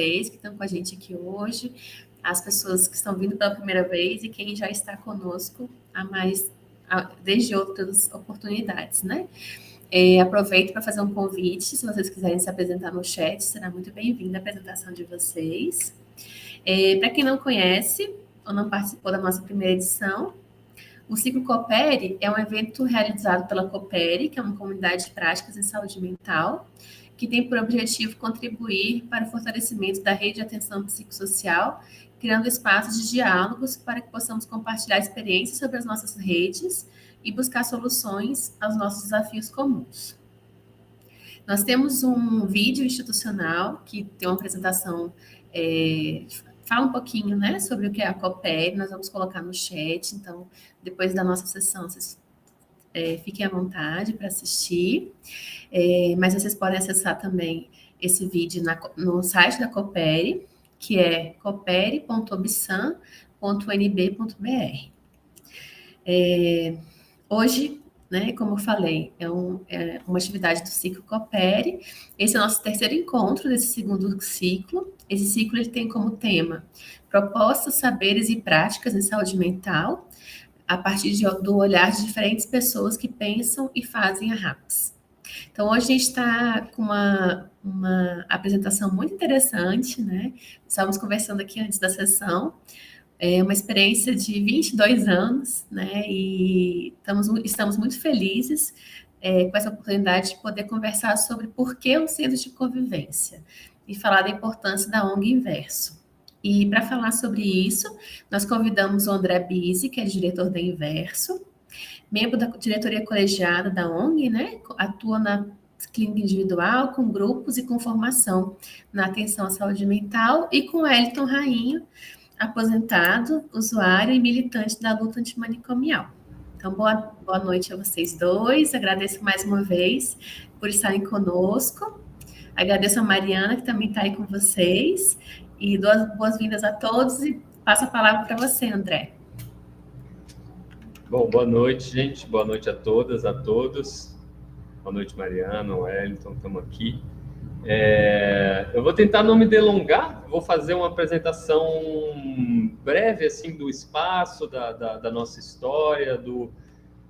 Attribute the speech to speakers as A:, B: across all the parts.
A: vocês que estão com a gente aqui hoje, as pessoas que estão vindo pela primeira vez e quem já está conosco desde outras oportunidades, né? Aproveito para fazer um convite, se vocês quiserem se apresentar no chat, será muito bem-vinda a apresentação de vocês. Para quem não conhece ou não participou da nossa primeira edição, o Ciclo Coopere é um evento realizado pela Coopere, que é uma comunidade de práticas em saúde mental, que tem por objetivo contribuir para o fortalecimento da rede de atenção psicossocial, criando espaços de diálogos para que possamos compartilhar experiências sobre as nossas redes e buscar soluções aos nossos desafios comuns. Nós temos um vídeo institucional que tem uma apresentação, fala um pouquinho, né, sobre o que é a Coopere, nós vamos colocar no chat, então, depois da nossa sessão, vocês fiquem à vontade para assistir, mas vocês podem acessar também esse vídeo no site da Coopere, que é coopere.obsan.nb.br. Hoje, né, como eu falei, é uma atividade do Ciclo Coopere. Esse é o nosso terceiro encontro desse segundo ciclo. Esse ciclo ele tem como tema propostas, saberes e práticas em saúde mental, a partir do olhar de diferentes pessoas que pensam e fazem a RAPS. Então, hoje a gente está com uma apresentação muito interessante, né? Estávamos conversando aqui antes da sessão. É uma experiência de 22 anos, né? E estamos muito felizes com essa oportunidade de poder conversar sobre por que o centro de convivência e falar da importância da ONG Inverso. E para falar sobre isso, nós convidamos o André Bise, que é diretor da Inverso, membro da diretoria colegiada da ONG, né? Atua na clínica individual, com grupos e com formação na atenção à saúde mental, e com Wellington Rainho, aposentado, usuário e militante da luta antimanicomial. Então, boa noite a vocês dois. Agradeço mais uma vez por estarem conosco. Agradeço a Mariana, que também está aí com vocês. E dou as boas-vindas a todos e passo a palavra para você, André.
B: Bom, boa noite, gente. Boa noite a todas, a todos. Boa noite, Mariana, Wellington, estamos aqui. Eu vou tentar não me delongar, vou fazer uma apresentação breve assim, do espaço, da nossa história,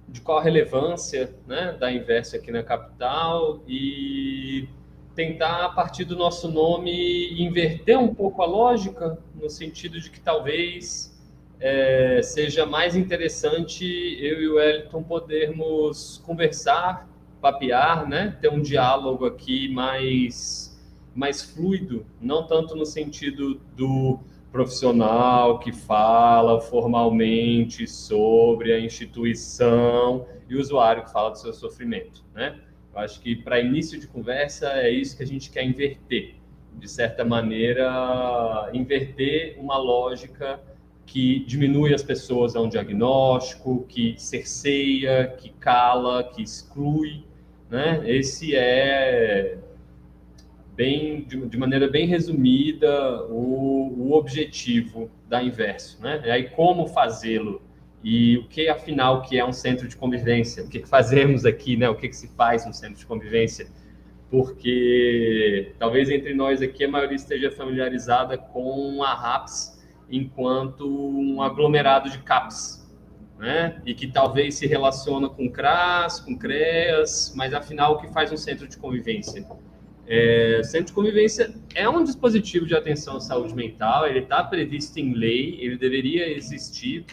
B: de qual a relevância, né, da Inverso aqui na capital e tentar, a partir do nosso nome, inverter um pouco a lógica, no sentido de que talvez seja mais interessante eu e o Wellington podermos conversar, papear, né? Ter um diálogo aqui mais fluido, não tanto no sentido do profissional que fala formalmente sobre a instituição e o usuário que fala do seu sofrimento, né? Eu acho que para início de conversa é isso que a gente quer inverter, de certa maneira, inverter uma lógica que diminui as pessoas a um diagnóstico, que cerceia, que cala, que exclui, né? Esse é, de maneira bem resumida, o objetivo da Inverso, né? E aí como fazê-lo e o que, afinal, que é um centro de convivência, o que fazemos aqui, né? O que se faz no centro de convivência, porque talvez entre nós aqui a maioria esteja familiarizada com a RAPS enquanto um aglomerado de CAPs, né? E que talvez se relaciona com CRAS, com CREAS, mas afinal o que faz um centro de convivência? Centro de convivência é um dispositivo de atenção à saúde mental, ele está previsto em lei, ele deveria existir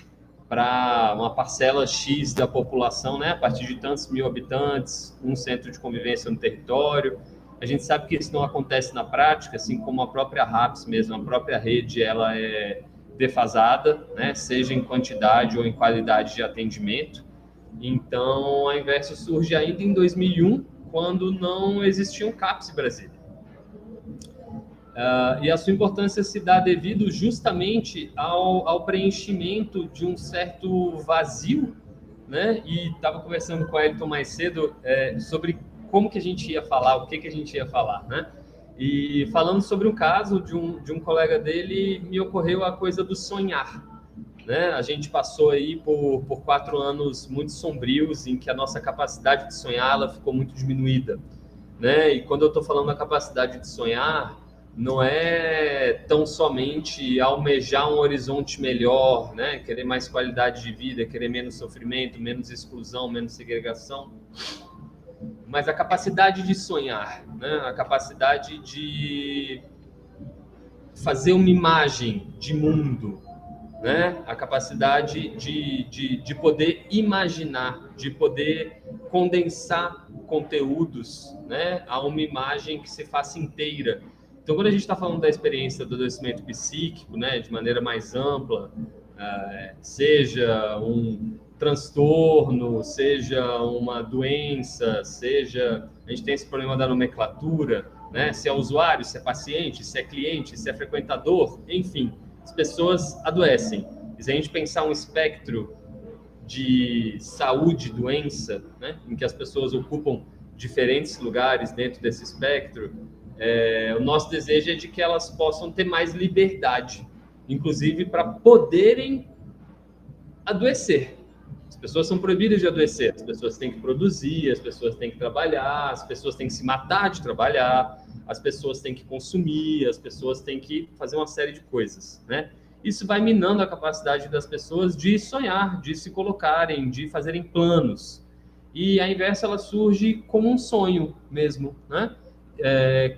B: para uma parcela X da população, né? A partir de tantos mil habitantes, um centro de convivência no território. A gente sabe que isso não acontece na prática, assim como a própria RAPS mesmo, a própria rede, ela é defasada, né? Seja em quantidade ou em qualidade de atendimento. Então, a Inverso surge ainda em 2001, quando não existia um CAPS em Brasília. E a sua importância se dá devido justamente ao preenchimento de um certo vazio, né? E estava conversando com o Wellington mais cedo sobre como que a gente ia falar, o que a gente ia falar, né? E falando sobre um caso de um colega dele, me ocorreu a coisa do sonhar, né? A gente passou aí por 4 anos muito sombrios, em que a nossa capacidade de sonhar ela ficou muito diminuída, né? E quando eu estou falando da capacidade de sonhar, não é tão somente almejar um horizonte melhor, né? Querer mais qualidade de vida, querer menos sofrimento, menos exclusão, menos segregação, mas a capacidade de sonhar, né? A capacidade de fazer uma imagem de mundo, né? A capacidade de poder imaginar, de poder condensar conteúdos, né? A uma imagem que se faça inteira. Então, quando a gente está falando da experiência do adoecimento psíquico, né, de maneira mais ampla, seja um transtorno, seja uma doença, seja... A gente tem esse problema da nomenclatura, né? Se é usuário, se é paciente, se é cliente, se é frequentador, enfim, as pessoas adoecem. E se a gente pensar um espectro de saúde, doença, né, em que as pessoas ocupam diferentes lugares dentro desse espectro, o nosso desejo é de que elas possam ter mais liberdade, inclusive para poderem adoecer. As pessoas são proibidas de adoecer, as pessoas têm que produzir, as pessoas têm que trabalhar, as pessoas têm que se matar de trabalhar, as pessoas têm que consumir, as pessoas têm que fazer uma série de coisas, né? Isso vai minando a capacidade das pessoas de sonhar, de se colocarem, de fazerem planos. E a inversa, ela surge como um sonho mesmo, né?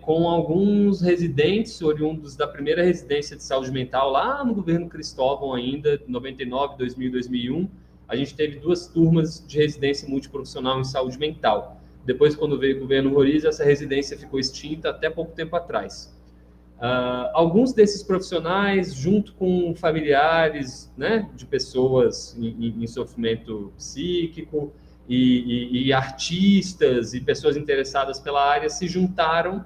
B: Com alguns residentes oriundos da primeira residência de saúde mental, lá no governo Cristóvão ainda, 99, 2000, 2001, a gente teve 2 turmas de residência multiprofissional em saúde mental. Depois, quando veio o governo Roriz, essa residência ficou extinta até pouco tempo atrás. Alguns desses profissionais, junto com familiares, né, de pessoas em sofrimento psíquico, e artistas e pessoas interessadas pela área se juntaram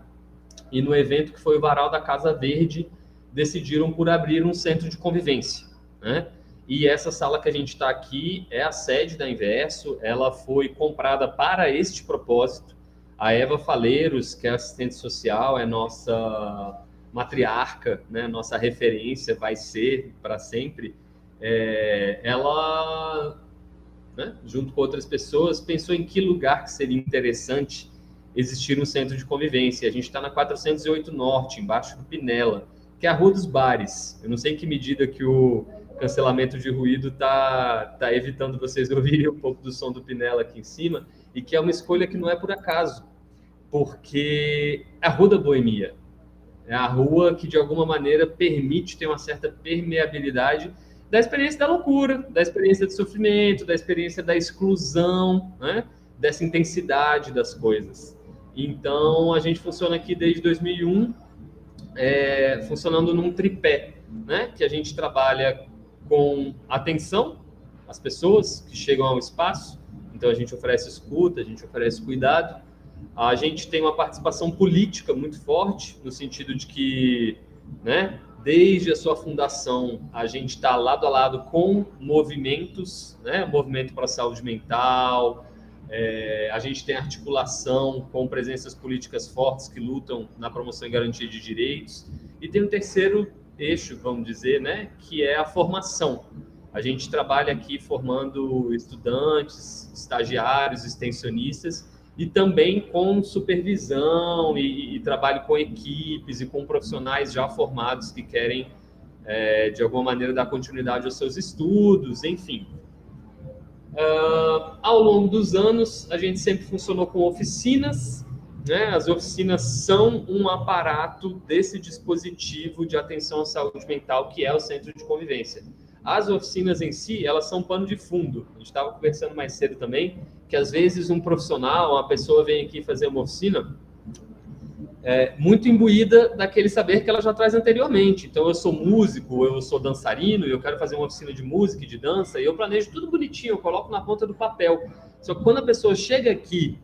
B: e no evento que foi o Varal da Casa Verde decidiram por abrir um centro de convivência, né? E essa sala que a gente está aqui é a sede da Inverso, ela foi comprada para este propósito. A Eva Faleiros, que é assistente social, é nossa matriarca, né? Nossa referência, vai ser para sempre. Ela, né, junto com outras pessoas, pensou em que lugar que seria interessante existir um centro de convivência. A gente está na 408 Norte, embaixo do Pinela, que é a Rua dos Bares. Eu não sei em que medida que o cancelamento de ruído tá evitando vocês ouvirem um pouco do som do Pinela aqui em cima, e que é uma escolha que não é por acaso, porque é a Rua da Boemia. É a rua que, de alguma maneira, permite ter uma certa permeabilidade da experiência da loucura, da experiência de sofrimento, da experiência da exclusão, né? Dessa intensidade das coisas. Então, a gente funciona aqui desde 2001, funcionando num tripé, né? Que a gente trabalha com atenção às pessoas que chegam ao espaço. Então, a gente oferece escuta, a gente oferece cuidado. A gente tem uma participação política muito forte, no sentido de que, né, desde a sua fundação, a gente está lado a lado com movimentos, né, movimento para a saúde mental, a gente tem articulação com presenças políticas fortes que lutam na promoção e garantia de direitos, e tem um terceiro eixo, vamos dizer, né, que é a formação. A gente trabalha aqui formando estudantes, estagiários, extensionistas, e também com supervisão e trabalho com equipes e com profissionais já formados que querem, de alguma maneira, dar continuidade aos seus estudos, enfim. Ao longo dos anos, a gente sempre funcionou com oficinas, né? As oficinas são um aparato desse dispositivo de atenção à saúde mental, que é o Centro de Convivência. As oficinas em si, elas são pano de fundo. A gente estava conversando mais cedo também, que às vezes um profissional, uma pessoa vem aqui fazer uma oficina muito imbuída daquele saber que ela já traz anteriormente. Então, eu sou músico, eu sou dançarino, eu quero fazer uma oficina de música e de dança, e eu planejo tudo bonitinho, eu coloco na ponta do papel. Só que quando a pessoa chega aqui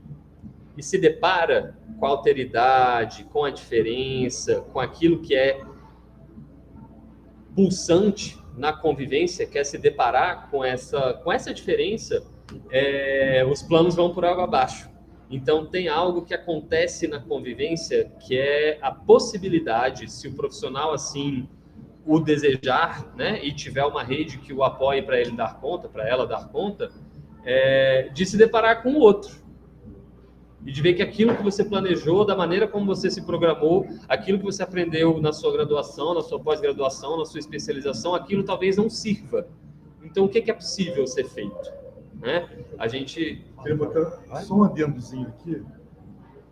B: e se depara com a alteridade, com a diferença, com aquilo que é pulsante na convivência, quer se deparar com essa diferença, os planos vão por água abaixo. Então, tem algo que acontece na convivência, que é a possibilidade, se o profissional assim o desejar, né, e tiver uma rede que o apoie para ele dar conta, para ela dar conta, de se deparar com o outro. e de ver que aquilo que você planejou, da maneira como você se programou, aquilo que você aprendeu na sua graduação, na sua pós-graduação, na sua especialização, aquilo talvez não sirva. Então, o que é possível ser feito? Né? A gente...
C: Queria botar só um adendozinho aqui.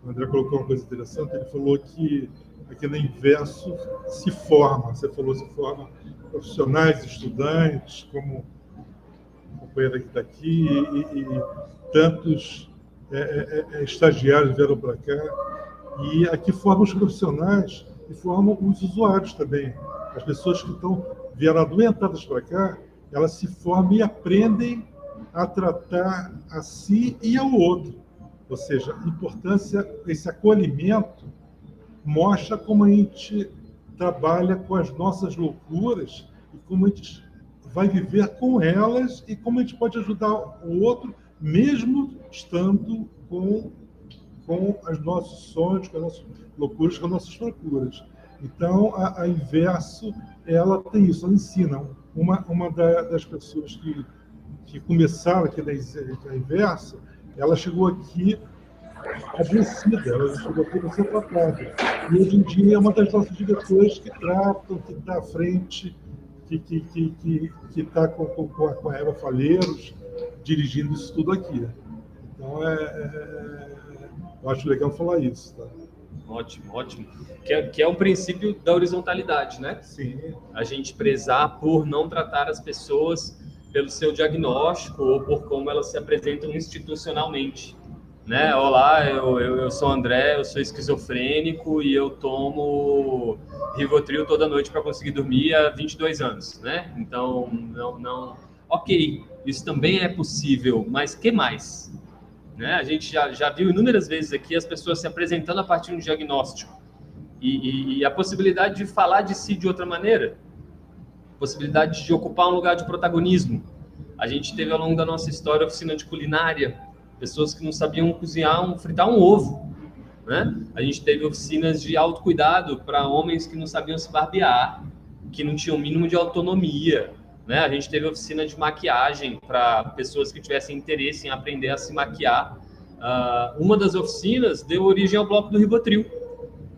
C: O André colocou uma coisa interessante, ele falou que aqui no Inverso se forma, você falou, se forma profissionais, estudantes, como a companheira que está aqui, e tantos estagiários vieram para cá, e aqui formam os profissionais e formam os usuários também. As pessoas que vieram adoentadas para cá, elas se formam e aprendem a tratar a si e ao outro. Ou seja, a importância, esse acolhimento mostra como a gente trabalha com as nossas loucuras e como a gente vai viver com elas e como a gente pode ajudar o outro, mesmo estando com os nossos sonhos, com as nossas loucuras, com as nossas procuras. Então, a Inverso, ela tem isso, ela ensina. Uma das pessoas que começaram aqui na Inverso, ela chegou aqui adoecida, ela chegou aqui para ser tratada. E hoje em dia é uma das nossas diretoras que tratam, que está à frente, que está com a Eva Falheiros, dirigindo isso tudo aqui. Então, eu acho legal falar isso. Tá?
B: Ótimo, ótimo. Que é um princípio da horizontalidade, né?
C: Sim.
B: A gente prezar por não tratar as pessoas pelo seu diagnóstico ou por como elas se apresentam institucionalmente. Né? Olá, eu sou André, eu sou esquizofrênico e eu tomo Rivotril toda noite para conseguir dormir há 22 anos, né? Então, não... Ok, isso também é possível, mas que mais? Né? A gente já viu inúmeras vezes aqui as pessoas se apresentando a partir de um diagnóstico e a possibilidade de falar de si de outra maneira, possibilidade de ocupar um lugar de protagonismo. A gente teve ao longo da nossa história oficina de culinária, pessoas que não sabiam cozinhar, fritar um ovo, né? A gente teve oficinas de autocuidado para homens que não sabiam se barbear, que não tinham o mínimo de autonomia, né? A gente teve oficina de maquiagem para pessoas que tivessem interesse em aprender a se maquiar. Uma das oficinas deu origem ao bloco do Rivotril,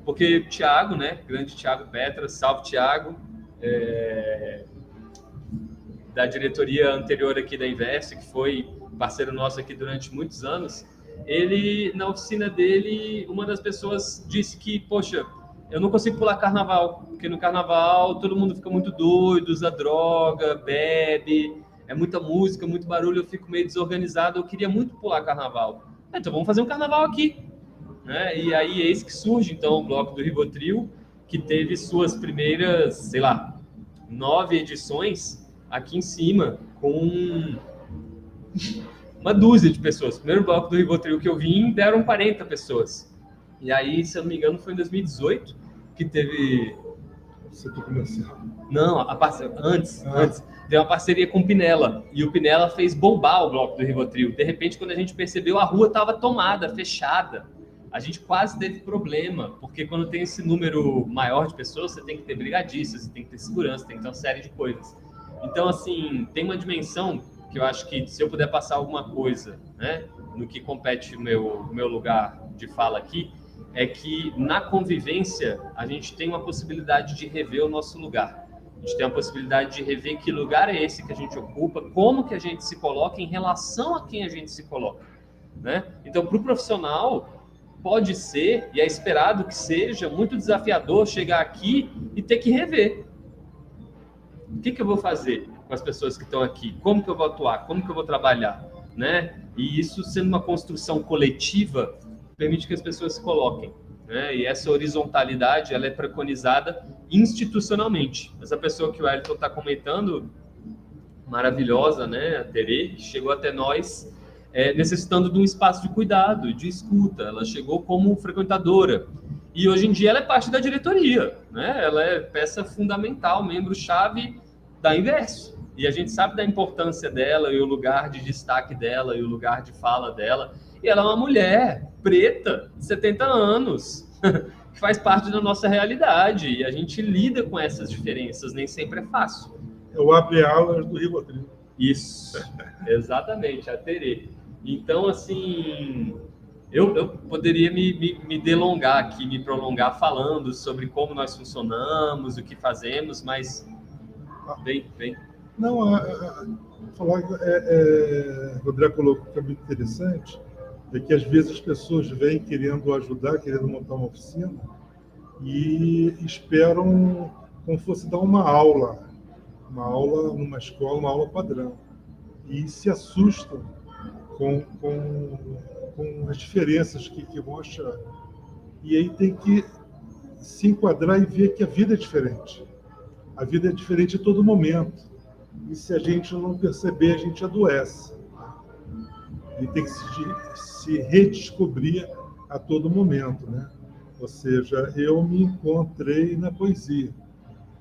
B: porque Tiago, né? Grande Tiago Petra, salve Tiago, da diretoria anterior aqui da Inverso, que foi parceiro nosso aqui durante muitos anos, ele, na oficina dele, uma das pessoas disse que, poxa, eu não consigo pular carnaval, porque no carnaval todo mundo fica muito doido, usa droga, bebe, é muita música, muito barulho, eu fico meio desorganizado, eu queria muito pular carnaval. Então vamos fazer um carnaval aqui. Né? E aí eis que surge, então, o bloco do Rivotril, que teve suas primeiras, sei lá, 9 edições aqui em cima, com uma dúzia de pessoas. O primeiro bloco do Rivotril que eu vim, deram 40 pessoas. E aí, se eu não me engano, foi em 2018 que teve...
C: Você está começando?
B: Não, antes. Deu uma parceria com o Pinela. E o Pinela fez bombar o bloco do Rivotril. De repente, quando a gente percebeu, a rua estava tomada, fechada. A gente quase teve problema, porque quando tem esse número maior de pessoas, você tem que ter brigadistas, você tem que ter segurança, tem que ter uma série de coisas. Então, assim, tem uma dimensão que eu acho que, se eu puder passar alguma coisa, né, no que compete o meu lugar de fala aqui, é que na convivência a gente tem uma possibilidade de rever o nosso lugar. A gente tem a possibilidade de rever que lugar é esse que a gente ocupa, como que a gente se coloca em relação a quem a gente se coloca. Né? Então, para o profissional, pode ser, e é esperado que seja, muito desafiador chegar aqui e ter que rever. O que eu vou fazer com as pessoas que estão aqui? Como que eu vou atuar? Como que eu vou trabalhar? Né? E isso, sendo uma construção coletiva, permite que as pessoas se coloquem. Né? E essa horizontalidade, ela é preconizada institucionalmente. Essa pessoa que o Elton está comentando, maravilhosa, né? A Tere, que chegou até nós necessitando de um espaço de cuidado, de escuta. Ela chegou como frequentadora. E hoje em dia ela é parte da diretoria. Né? Ela é peça fundamental, membro-chave da Inverso. E a gente sabe da importância dela e o lugar de destaque dela e o lugar de fala dela. E ela é uma mulher preta, de 70 anos, que faz parte da nossa realidade. E a gente lida com essas diferenças, nem sempre é fácil.
C: É o abre-alas do Rivotril.
B: Isso, exatamente, a Tere. Então, assim, Eu poderia me delongar aqui, me prolongar falando sobre como nós funcionamos, o que fazemos, mas bem.
C: Não, falar o André colocou que é muito interessante, é que às vezes as pessoas vêm querendo ajudar, querendo montar uma oficina, e esperam como fosse dar uma aula numa escola, uma aula padrão, e se assustam com as diferenças que vão achar. E aí tem que se enquadrar e ver que a vida é diferente. A vida é diferente a todo momento. E se a gente não perceber, a gente adoece. E tem que se redescobrir a todo momento, né? Ou seja, eu me encontrei na poesia.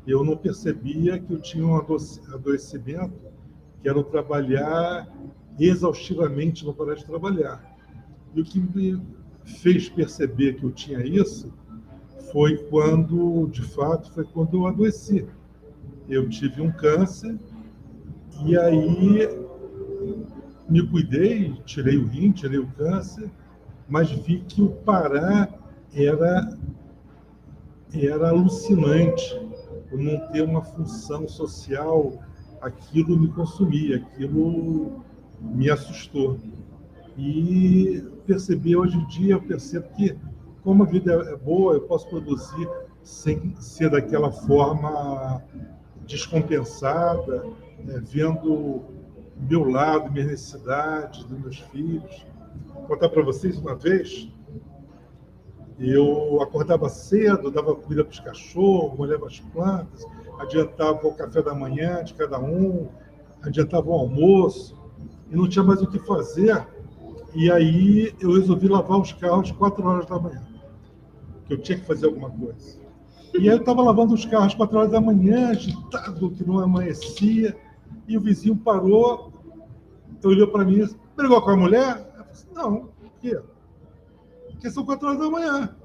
C: Eu não percebia que eu tinha um adoecimento, que era o trabalhar exaustivamente, não parar de trabalhar. E o que me fez perceber que eu tinha isso foi quando eu adoeci. Eu tive um câncer e aí me cuidei, tirei o rim, tirei o câncer, mas vi que o parar era alucinante. Eu não ter uma função social, aquilo me consumia, aquilo me assustou. E percebi hoje em dia, eu percebo que como a vida é boa, eu posso produzir sem ser daquela forma descompensada, vendo meu lado, minhas necessidades, dos meus filhos. Vou contar para vocês uma vez, eu acordava cedo, dava comida para os cachorros, molhava as plantas, adiantava o café da manhã de cada um, adiantava o almoço, e não tinha mais o que fazer. E aí eu resolvi lavar os carros 4 horas da manhã, que eu tinha que fazer alguma coisa. E aí eu estava lavando os carros 4 horas da manhã, agitado, que não amanhecia, e o vizinho parou, olhou para mim, brigou com a mulher? Eu falei assim, não, por quê? Porque são 4 horas da manhã.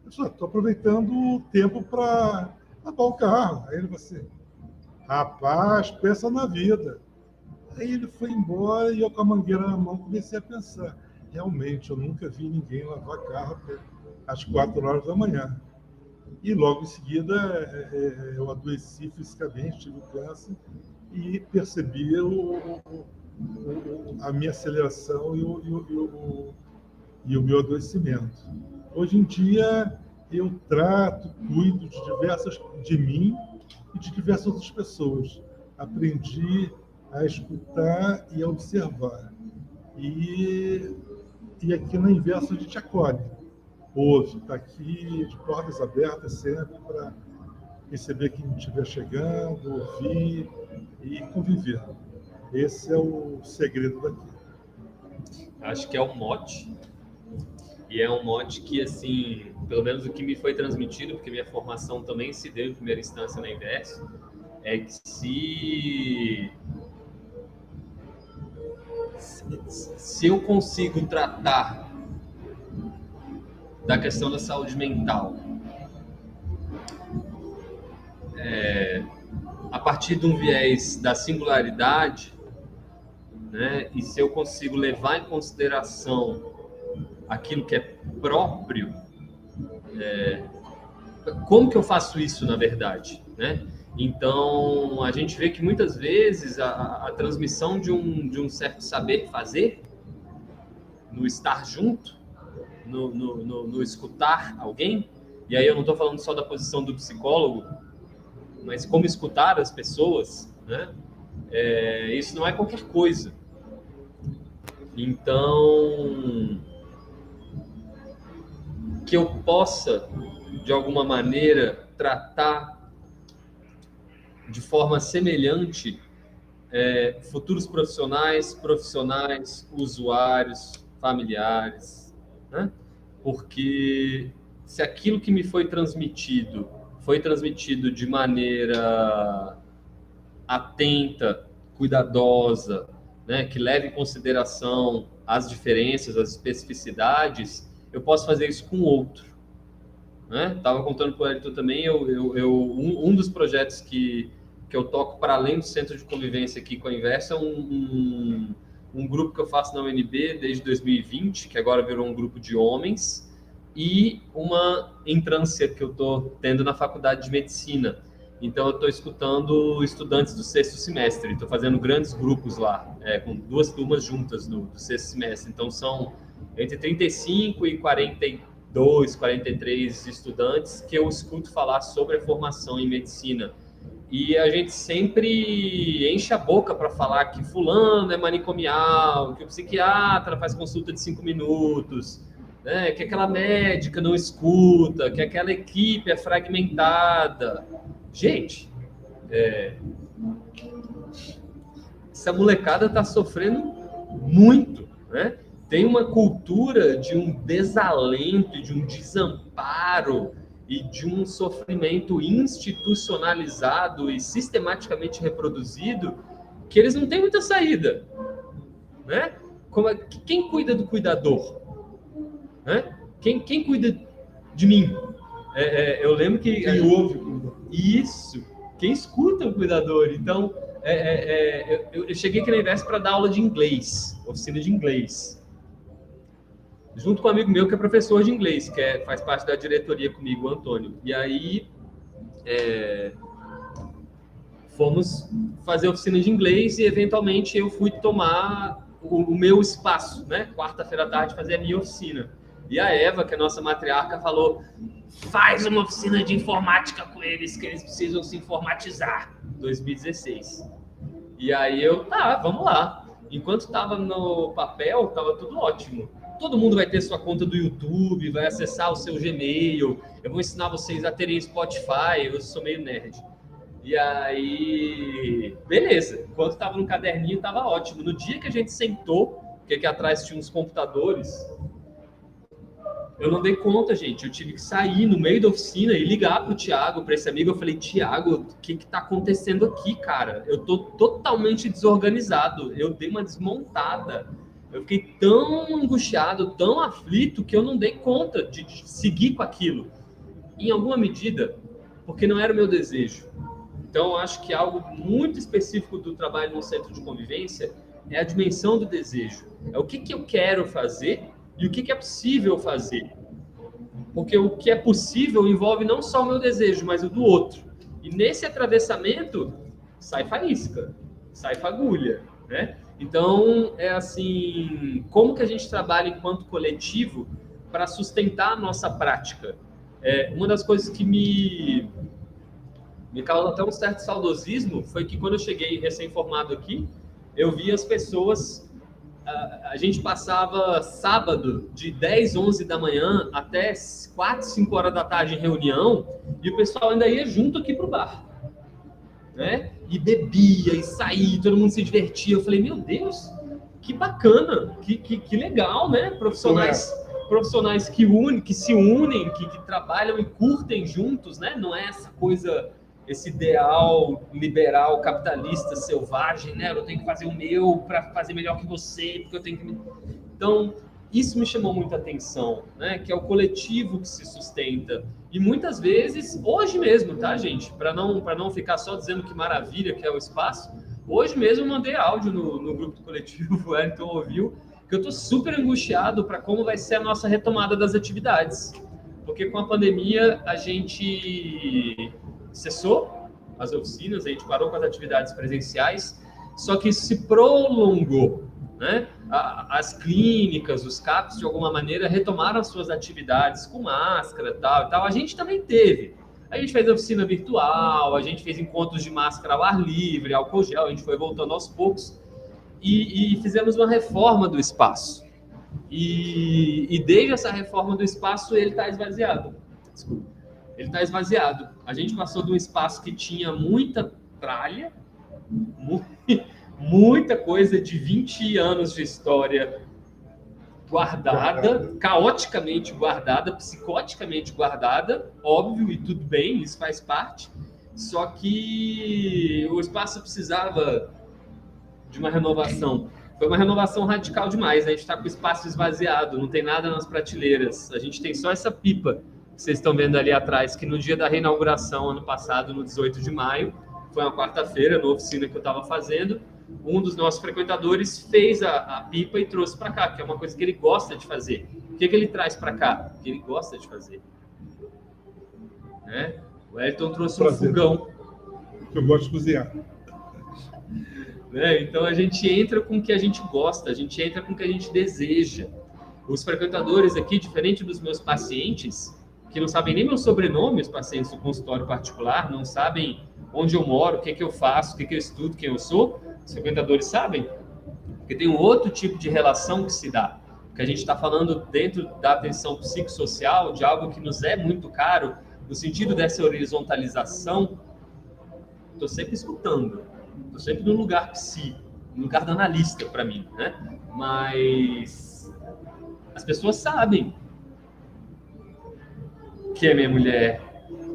C: Eu estou aproveitando o tempo para lavar o carro. Aí ele falou assim, rapaz, pensa na vida. Aí ele foi embora e eu com a mangueira na mão comecei a pensar. Realmente, eu nunca vi ninguém lavar carro às 4 horas da manhã. E logo em seguida eu adoeci fisicamente, tive câncer e percebi a minha aceleração e o meu adoecimento. Hoje em dia eu cuido de mim e de diversas outras pessoas. Aprendi a escutar e a observar. E aqui na Inverso a gente acolhe. Ouve, está aqui de portas abertas sempre para receber quem estiver chegando, ouvir e conviver. Esse é o segredo daqui.
B: Acho que é um mote. E é um mote que, assim, pelo menos o que me foi transmitido, porque minha formação também se deu em primeira instância na Inverso, é que se eu consigo tratar da questão da saúde mental a partir de um viés da singularidade, né, e se eu consigo levar em consideração aquilo que é próprio, como que eu faço isso, na verdade, né? Então, a gente vê que muitas vezes a transmissão de um certo saber fazer, no estar junto, no escutar alguém, e aí eu não estou falando só da posição do psicólogo, mas como escutar as pessoas, né? Isso não é qualquer coisa. Então, que eu possa, de alguma maneira, tratar de forma semelhante futuros profissionais, usuários, familiares, né? Porque se aquilo que me foi transmitido de maneira atenta, cuidadosa, né, que leve em consideração as diferenças, as especificidades, eu posso fazer isso com o outro. Estava contando para o Elton também, um dos projetos que eu toco para além do centro de convivência aqui com a Inverso é um grupo que eu faço na UNB desde 2020, que agora virou um grupo de homens, e uma entrância que eu estou tendo na faculdade de medicina. Então, eu estou escutando estudantes do 6º semestre, estou fazendo grandes grupos lá, com 2 turmas juntas do 6º semestre. Então, são entre 35 e 42, 43 estudantes que eu escuto falar sobre a formação em medicina. E a gente sempre enche a boca para falar que fulano é manicomial, que o psiquiatra faz consulta de 5 minutos, né? Que aquela médica não escuta, que aquela equipe é fragmentada. Gente, essa molecada está sofrendo muito, né? Tem uma cultura de um desalento, de um desamparo e de um sofrimento institucionalizado e sistematicamente reproduzido que eles não têm muita saída, né? Quem cuida do cuidador? Né? Quem cuida de mim? Eu lembro que...
C: Quem ouve o cuidador.
B: Isso, quem escuta o cuidador. Então, eu cheguei aqui na Invest para dar aula de inglês, oficina de inglês, junto com um amigo meu que é professor de inglês, que faz parte da diretoria comigo, o Antônio. E aí, fomos fazer oficina de inglês e, eventualmente, eu fui tomar o meu espaço, né? Quarta-feira à tarde, fazer a minha oficina. E a Eva, que é a nossa matriarca, falou: faz uma oficina de informática com eles, que eles precisam se informatizar. 2016. E aí vamos lá. Enquanto estava no papel, estava tudo ótimo. Todo mundo vai ter sua conta do YouTube, vai acessar o seu Gmail, eu vou ensinar vocês a terem Spotify, eu sou meio nerd. E aí, beleza. Enquanto estava no caderninho, estava ótimo. No dia que a gente sentou, porque aqui atrás tinha uns computadores, eu não dei conta, gente. Eu tive que sair no meio da oficina e ligar pro Thiago, para esse amigo. Eu falei: Thiago, o que tá acontecendo aqui, cara? Eu tô totalmente desorganizado. Eu dei uma desmontada. Eu fiquei tão angustiado, tão aflito, que eu não dei conta de seguir com aquilo. Em alguma medida, porque não era o meu desejo. Então, eu acho que algo muito específico do trabalho no centro de convivência é a dimensão do desejo. É o que eu quero fazer e o que é possível fazer. Porque o que é possível envolve não só o meu desejo, mas o do outro. E nesse atravessamento, sai faísca, sai fagulha, né? Então, é assim, como que a gente trabalha enquanto coletivo para sustentar a nossa prática? Uma das coisas que me causa até um certo saudosismo foi que quando eu cheguei recém-formado aqui, eu vi as pessoas... A gente passava sábado de 10, 11 da manhã até 4, 5 horas da tarde em reunião e o pessoal ainda ia junto aqui pro bar, né? E bebia e saía, todo mundo se divertia. Eu falei: meu Deus, que bacana, que legal, né? Profissionais que se unem, que trabalham e curtem juntos, né? Não é essa coisa... esse ideal liberal, capitalista, selvagem, né? Eu tenho que fazer o meu para fazer melhor que você, porque eu tenho que... Então, isso me chamou muita atenção, né? Que é o coletivo que se sustenta. E muitas vezes, hoje mesmo, tá, gente? Para não ficar só dizendo que maravilha que é o espaço, hoje mesmo eu mandei áudio no grupo do coletivo, o Wellington ouviu, que eu tô super angustiado para como vai ser a nossa retomada das atividades. Porque com a pandemia, a gente... cessou as oficinas, a gente parou com as atividades presenciais, só que isso se prolongou, né? As clínicas, os CAPs, de alguma maneira, retomaram as suas atividades com máscara e tal. A gente também teve. A gente fez oficina virtual, a gente fez encontros de máscara ao ar livre, álcool gel, a gente foi voltando aos poucos e fizemos uma reforma do espaço. E desde essa reforma do espaço, ele está esvaziado. Desculpa. Ele está esvaziado. A gente passou de um espaço que tinha muita tralha, muita coisa de 20 anos de história guardada, caoticamente guardada, psicoticamente guardada, óbvio, e tudo bem, isso faz parte. Só que o espaço precisava de uma renovação. Foi uma renovação radical demais, né? A gente está com o espaço esvaziado, não tem nada nas prateleiras. A gente tem só essa pipa que vocês estão vendo ali atrás, que no dia da reinauguração, ano passado, no 18 de maio, foi uma quarta-feira, na oficina que eu estava fazendo, um dos nossos frequentadores fez a pipa e trouxe para cá, que é uma coisa que ele gosta de fazer. O que ele traz para cá? O que ele gosta de fazer. Né? O Wellington trouxe um fogão.
C: Eu gosto de cozinhar.
B: Né? Então a gente entra com o que a gente gosta, a gente entra com o que a gente deseja. Os frequentadores aqui, diferente dos meus pacientes, que não sabem nem meu sobrenome, os pacientes do consultório particular, não sabem onde eu moro, o que eu faço, o que eu estudo, quem eu sou, os frequentadores sabem, porque tem um outro tipo de relação que se dá, que a gente está falando dentro da atenção psicossocial, de algo que nos é muito caro, no sentido dessa horizontalização. Estou sempre escutando, estou sempre no lugar psi, no lugar do analista para mim, né? Mas as pessoas sabem quem é minha mulher,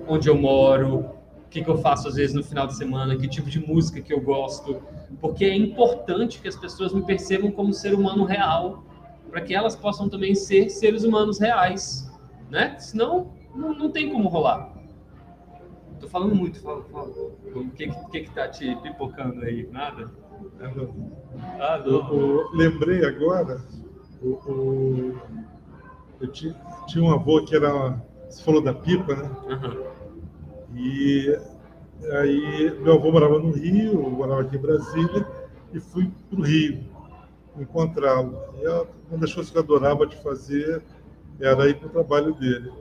B: onde eu moro, o que eu faço às vezes no final de semana, que tipo de música que eu gosto, porque é importante que as pessoas me percebam como ser humano real, para que elas possam também ser seres humanos reais, né? Senão, não tem como rolar. Tô falando muito, fala. O que tá te pipocando aí? Nada?
C: Ah, não. Lembrei agora, eu tinha um avô que era, você falou da pipa, né?
B: Uhum.
C: E aí meu avô morava no Rio, eu morava aqui em Brasília, e fui para o Rio encontrá-lo. E uma das coisas que eu adorava de fazer era ir para o trabalho dele.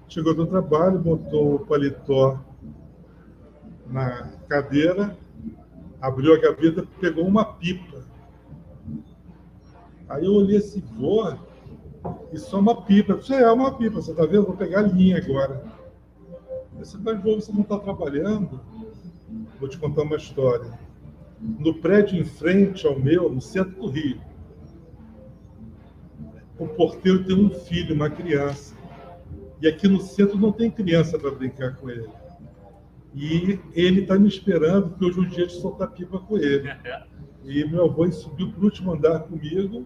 C: Chegou do trabalho, botou o paletó na cadeira, abriu a gaveta, pegou uma pipa. Aí eu olhei assim, vô, isso é uma pipa. Isso é uma pipa, você está vendo? Vou pegar a linha agora. Você vai, vô, você não está trabalhando? Vou te contar uma história. No prédio em frente ao meu, no centro do Rio, o porteiro tem um filho, uma criança. E aqui no centro não tem criança para brincar com ele. E ele está me esperando, porque hoje é o dia de soltar pipa com ele. E meu avô subiu para o último andar comigo.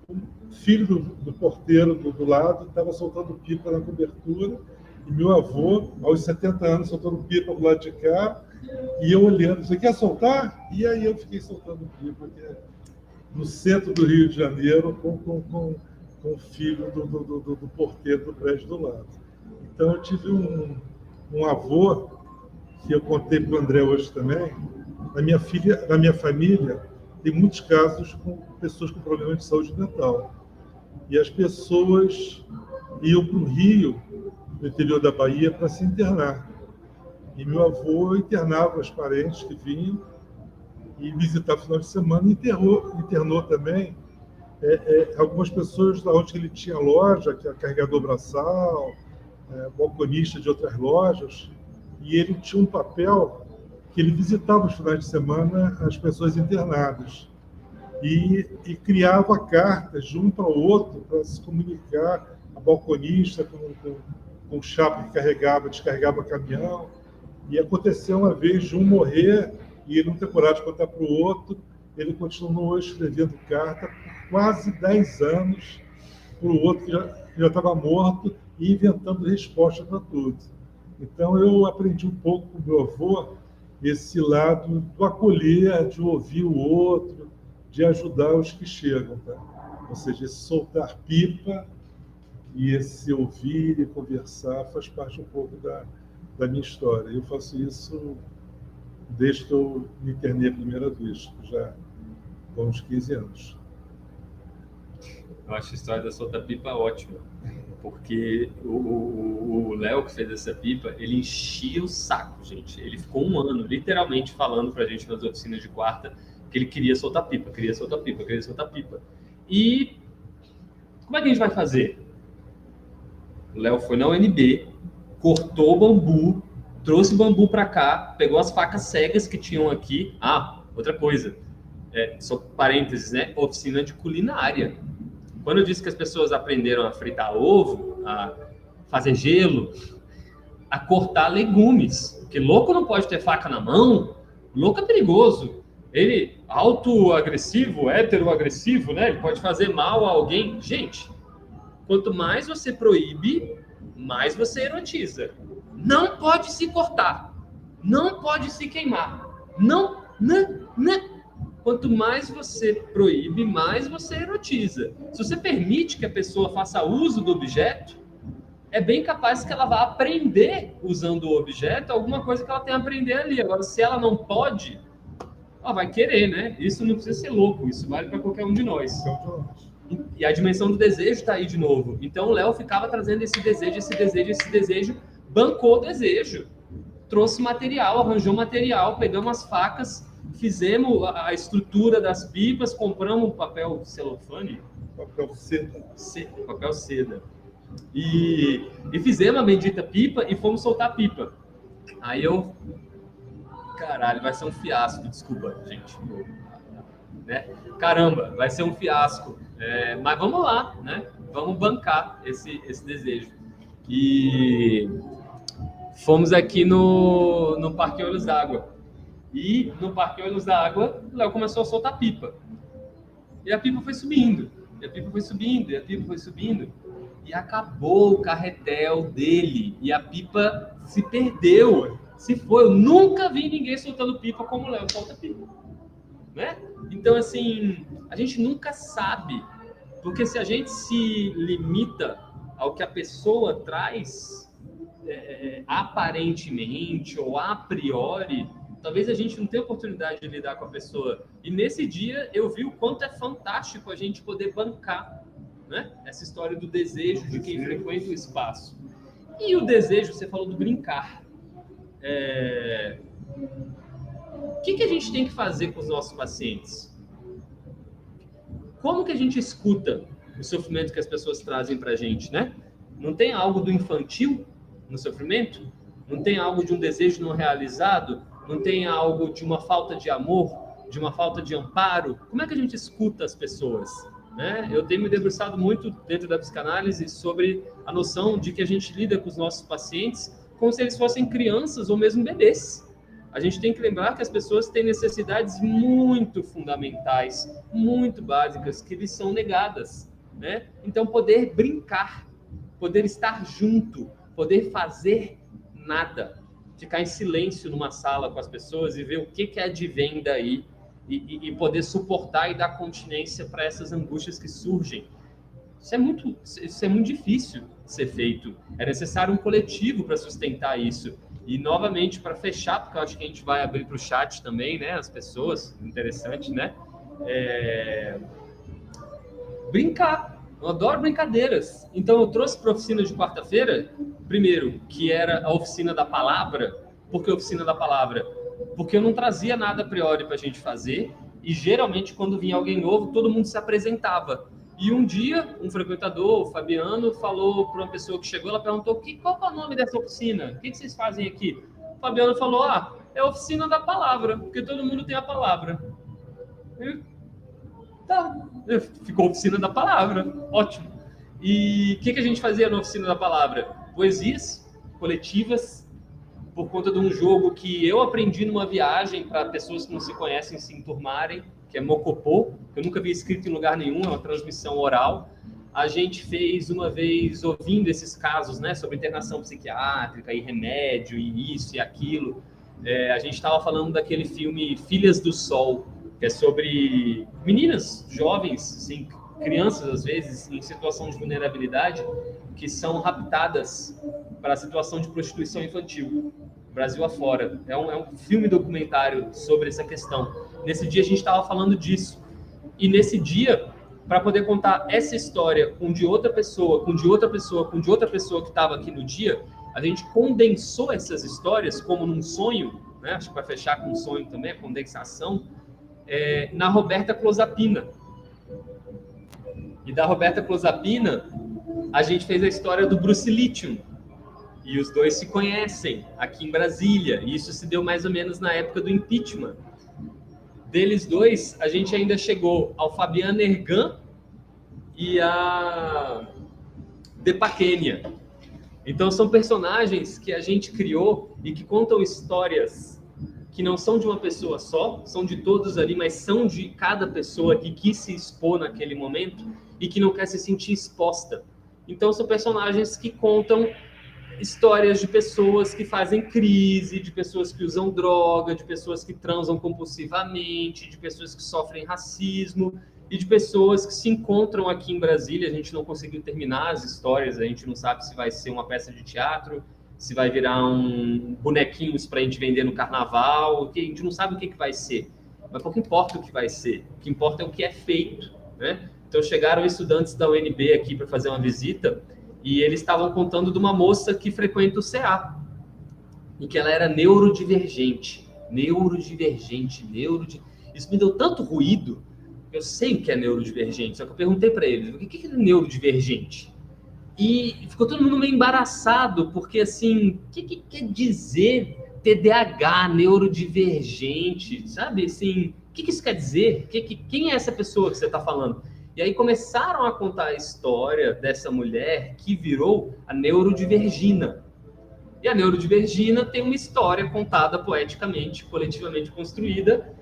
C: O filho do porteiro do lado estava soltando pipa na cobertura. E meu avô, aos 70 anos, soltando pipa do lado de cá. E eu olhando, você quer soltar? E aí eu fiquei soltando pipa no centro do Rio de Janeiro com o filho do porteiro do prédio do lado. Então eu tive um avô, que eu contei para o André hoje também. Na minha família, tem muitos casos com pessoas com problemas de saúde mental. E as pessoas iam para o Rio, no interior da Bahia, para se internar. E meu avô internava os parentes que vinham e visitava no final de semana e internou também algumas pessoas da onde ele tinha loja, que é carregador braçal, balconista de outras lojas, e ele tinha um papel que ele visitava os finais de semana as pessoas internadas e criava cartas de um para o outro para se comunicar, a balconista com o chapa que descarregava caminhão. E aconteceu uma vez de um morrer e ele não ter coragem de contar para o outro. Ele continuou escrevendo carta por quase 10 anos para o outro que já estava morto e inventando resposta para tudo. Então eu aprendi um pouco com o meu avô esse lado do acolher, de ouvir o outro, de ajudar os que chegam. Tá? Ou seja, esse soltar pipa e esse ouvir e conversar faz parte um pouco da minha história. Eu faço isso desde que eu me internei a primeira vez, já há uns 15 anos.
B: Eu acho a história da solta-pipa ótima, porque o Léo, que fez essa pipa, ele enchia o saco, gente. Ele ficou um ano, literalmente, falando pra gente nas oficinas de quarta que ele queria soltar pipa, queria soltar pipa, queria soltar pipa. E como é que a gente vai fazer? O Léo foi na UNB, cortou o bambu, trouxe o bambu para cá, pegou as facas cegas que tinham aqui. Ah, outra coisa, só parênteses, né? Oficina de culinária. Quando eu disse que as pessoas aprenderam a fritar ovo, a fazer gelo, a cortar legumes, porque louco não pode ter faca na mão, louco é perigoso. Ele, autoagressivo, heteroagressivo, né? Ele pode fazer mal a alguém. Gente, quanto mais você proíbe, mais você erotiza. Não pode se cortar. Não pode se queimar. Não. Quanto mais você proíbe, mais você erotiza. Se você permite que a pessoa faça uso do objeto, é bem capaz que ela vá aprender usando o objeto alguma coisa que ela tem a aprender ali. Agora, se ela não pode, ela vai querer, né? Isso não precisa ser louco, isso vale para qualquer um de nós. E a dimensão do desejo está aí de novo. Então, o Léo ficava trazendo esse desejo, bancou o desejo. Trouxe material, arranjou material, pegamos as facas, fizemos a estrutura das pipas, compramos papel celofane.
C: Papel seda.
B: Papel seda. E fizemos a bendita pipa e fomos soltar a pipa. Aí eu... Caralho, vai ser um fiasco, desculpa, gente. Né? Caramba, vai ser um fiasco. Mas vamos lá, né? Vamos bancar esse desejo. E fomos aqui no Parque Olhos d'Água. E no Parque Olhos d'Água, o Léo começou a soltar pipa. E a pipa foi subindo. E acabou o carretel dele. E a pipa se perdeu. Se foi. Eu nunca vi ninguém soltando pipa como o Léo solta pipa. Né? Então, assim, a gente nunca sabe. Porque se a gente se limita ao que a pessoa traz, aparentemente ou a priori, talvez a gente não tenha oportunidade de lidar com a pessoa. E nesse dia eu vi o quanto é fantástico a gente poder bancar, né? Essa história do desejo de quem frequenta o espaço. E o desejo, você falou do brincar. O que a gente tem que fazer com os nossos pacientes? Como que a gente escuta o sofrimento que as pessoas trazem para a gente, né? Não tem algo do infantil no sofrimento? Não tem algo de um desejo não realizado? Não tem algo de uma falta de amor, de uma falta de amparo? Como é que a gente escuta as pessoas? Né? Eu tenho me debruçado muito dentro da psicanálise sobre a noção de que a gente lida com os nossos pacientes como se eles fossem crianças ou mesmo bebês. A gente tem que lembrar que as pessoas têm necessidades muito fundamentais, muito básicas, que lhes são negadas, né? Então, poder brincar, poder estar junto, poder fazer nada, ficar em silêncio numa sala com as pessoas e ver o que advém daí e poder suportar e dar continência para essas angústias que surgem. Isso é muito difícil de ser feito. É necessário um coletivo para sustentar isso. E, novamente, para fechar, porque eu acho que a gente vai abrir para o chat também, né? As pessoas, interessante, né? Brincar. Eu adoro brincadeiras. Então, eu trouxe para a oficina de quarta-feira, primeiro, que era a oficina da palavra. Por que a oficina da palavra? Porque eu não trazia nada a priori para a gente fazer. E, geralmente, quando vinha alguém novo, todo mundo se apresentava. E um dia, um frequentador, o Fabiano, falou para uma pessoa que chegou, ela perguntou, qual é o nome dessa oficina? O que vocês fazem aqui? O Fabiano falou, é a oficina da palavra, porque todo mundo tem a palavra. Ficou oficina da palavra, ótimo. E o que a gente fazia na oficina da palavra? Poesias coletivas, por conta de um jogo que eu aprendi numa viagem para pessoas que não se conhecem se enturmarem, que é Mocopô, que eu nunca vi escrito em lugar nenhum, é uma transmissão oral. A gente fez uma vez, ouvindo esses casos, né, sobre internação psiquiátrica e remédio, e isso e aquilo. A gente estava falando daquele filme Filhas do Sol, que é sobre meninas jovens, assim, crianças, às vezes, em situação de vulnerabilidade, que são raptadas para a situação de prostituição infantil, Brasil afora. É um filme documentário sobre essa questão. Nesse dia a gente estava falando disso. E nesse dia, para poder contar essa história com de outra pessoa, com de outra pessoa, com de outra pessoa que estava aqui no dia, a gente condensou essas histórias como num sonho, né? Acho que para fechar com um sonho também, a condensação, na Roberta Closapina. E da Roberta Closapina, a gente fez a história do Bruce Lithium. E os dois se conhecem aqui em Brasília. E isso se deu mais ou menos na época do impeachment. Deles dois, a gente ainda chegou ao Fabiano Ergan e a Depaquênia. Então, são personagens que a gente criou e que contam histórias que não são de uma pessoa só, são de todos ali, mas são de cada pessoa que quis se expor naquele momento e que não quer se sentir exposta. Então, são personagens que contam histórias de pessoas que fazem crise, de pessoas que usam droga, de pessoas que transam compulsivamente, de pessoas que sofrem racismo e de pessoas que se encontram aqui em Brasília. A gente não conseguiu terminar as histórias, a gente não sabe se vai ser uma peça de teatro, se vai virar um bonequinhos para a gente vender no carnaval, a gente não sabe o que vai ser. Mas pouco importa o que vai ser, o que importa é o que é feito, né? Então chegaram estudantes da UNB aqui para fazer uma visita e eles estavam contando de uma moça que frequenta o CA e que ela era neurodivergente. Isso me deu tanto ruído. Eu sei o que é neurodivergente, só que eu perguntei para eles, o que é neurodivergente? E ficou todo mundo meio embaraçado, porque assim, o que quer dizer TDAH, neurodivergente, sabe? Assim, o que isso quer dizer? Quem é essa pessoa que você está falando? E aí começaram a contar a história dessa mulher que virou a neurodivergina. E a neurodivergina tem uma história contada poeticamente, coletivamente construída,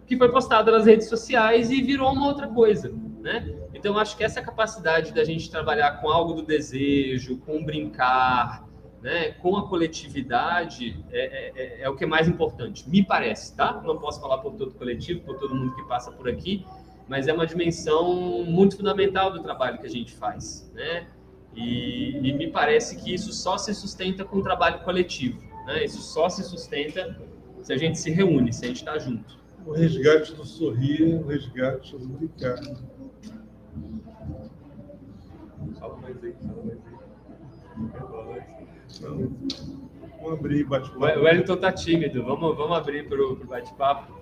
B: que foi postada nas redes sociais e virou uma outra coisa, né? Então, acho que essa capacidade da gente trabalhar com algo do desejo, com brincar, né, com a coletividade, é o que é mais importante, me parece, tá? Não posso falar por todo o coletivo, por todo mundo que passa por aqui, mas é uma dimensão muito fundamental do trabalho que a gente faz, né? E me parece que isso só se sustenta com o trabalho coletivo, né? Isso só se sustenta se a gente se reúne, se a gente está junto.
C: O resgate do sorrir, o resgate do brincar.
B: Fala mais aí.
C: Vamos abrir bate-papo.
B: O Wellington tá tímido, vamos abrir para o bate-papo.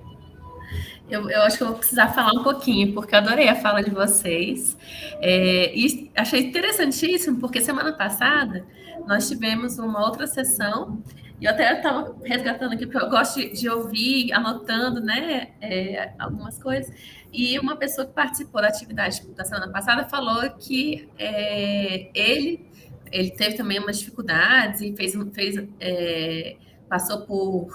A: Eu acho que eu vou precisar falar um pouquinho, porque eu adorei a fala de vocês. E achei interessantíssimo, porque semana passada nós tivemos uma outra sessão, e eu até estava resgatando aqui, porque eu gosto de ouvir, anotando, né, algumas coisas, e uma pessoa que participou da atividade da semana passada falou que ele teve também umas dificuldades e passou por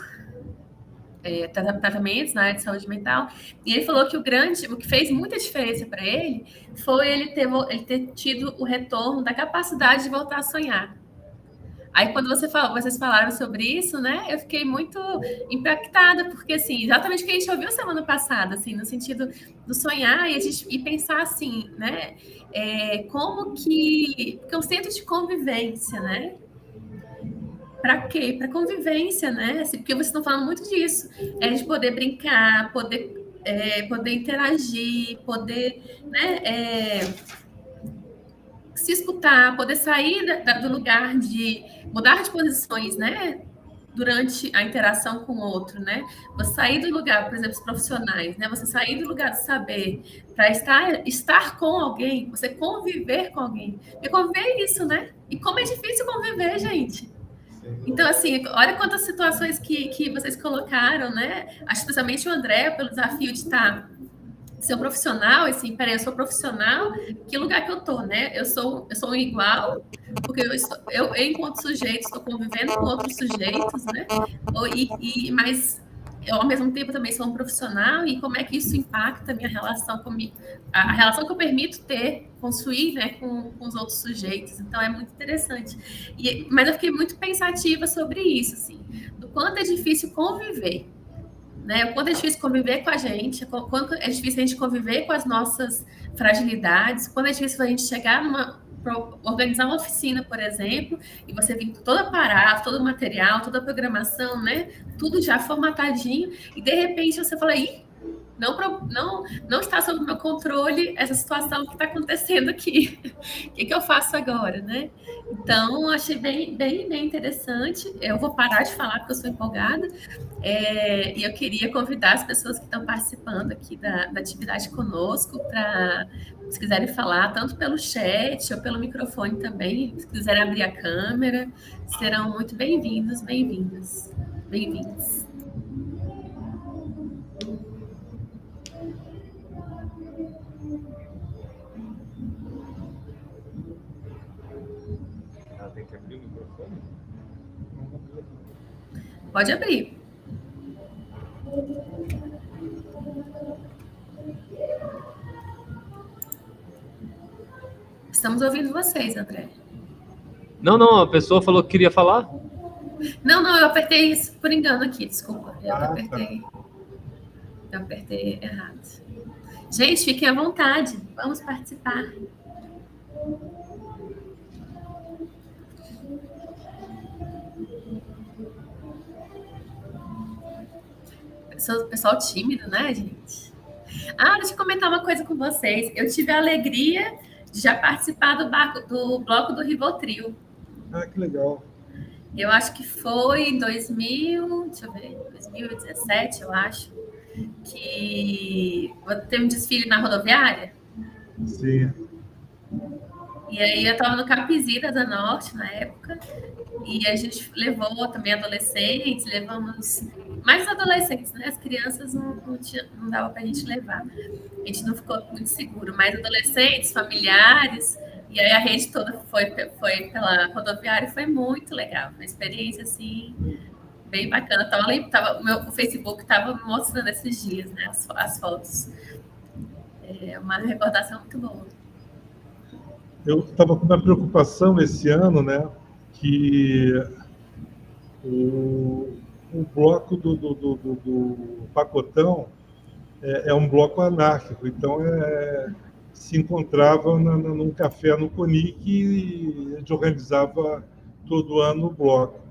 A: tratamentos na área de saúde mental, e ele falou que o que fez muita diferença para ele foi ele ter tido o retorno da capacidade de voltar a sonhar. Aí, quando vocês falaram sobre isso, né, eu fiquei muito impactada, porque, assim, exatamente o que a gente ouviu semana passada, assim, no sentido do sonhar e pensar, assim, né, como que... Porque é um centro de convivência, né? Para quê? Para convivência, né? Assim, porque vocês estão falando muito disso. De poder brincar, poder interagir, poder, né, se escutar, poder sair do lugar de mudar de posições, né? Durante a interação com o outro, né? Você sair do lugar, por exemplo, os profissionais, né? Você sair do lugar de saber para estar com alguém, você conviver com alguém. Porque conviver é isso, né? E como é difícil conviver, gente. Então, assim, olha quantas situações que vocês colocaram, né? Acho especialmente o André, pelo desafio de ser um profissional, assim, peraí, eu sou profissional, que lugar que eu tô, né? Eu sou um igual, porque eu enquanto sujeito, estou convivendo com outros sujeitos, né? Mas eu, ao mesmo tempo, também sou um profissional, e como é que isso impacta a minha relação comigo, a relação que eu permito construir, né, com os outros sujeitos. Então, é muito interessante. Mas eu fiquei muito pensativa sobre isso, assim, do quanto é difícil conviver, né? O quanto é difícil conviver com a gente, o quanto é difícil a gente conviver com as nossas fragilidades, quando é difícil a gente chegar organizar uma oficina, por exemplo, e você vir com todo aparato, todo o material, toda a programação, né? Tudo já formatadinho, e de repente você fala, não está sob meu controle essa situação que está acontecendo aqui. O que eu faço agora, né? Então, achei bem, bem, bem interessante. Eu vou parar de falar porque eu sou empolgada. E eu queria convidar as pessoas que estão participando aqui da atividade conosco para, se quiserem falar, tanto pelo chat ou pelo microfone também, se quiserem abrir a câmera, serão muito bem-vindos, bem-vindas, bem-vindos.
B: Tem que abrir o microfone?
A: Pode abrir. Estamos ouvindo vocês, André.
B: Não, a pessoa falou que queria falar.
A: Não, eu apertei isso por engano aqui, desculpa. Eu
C: Tá.
A: apertei errado. Gente, fiquem à vontade, vamos participar. Pessoal tímido, né, gente? Deixa eu comentar uma coisa com vocês. Eu tive a alegria de já participar do bloco do Rivotril.
C: Que legal.
A: Eu acho que foi em 2017, eu acho, que teve um desfile na rodoviária.
C: Sim.
A: E aí eu estava no Capizira da Norte na época, e a gente levou também adolescentes, levamos mais adolescentes, né? As crianças não dava para a gente levar. A gente não ficou muito seguro, mas adolescentes, familiares, e aí a rede toda foi pela rodoviária e foi muito legal. Uma experiência, assim, bem bacana. O Facebook estava mostrando esses dias, né? As fotos. É uma recordação muito boa.
C: Eu estava com uma preocupação esse ano, né? Que o bloco do Pacotão é um bloco anárquico, então se encontrava num café no Conic e a gente organizava todo ano o bloco.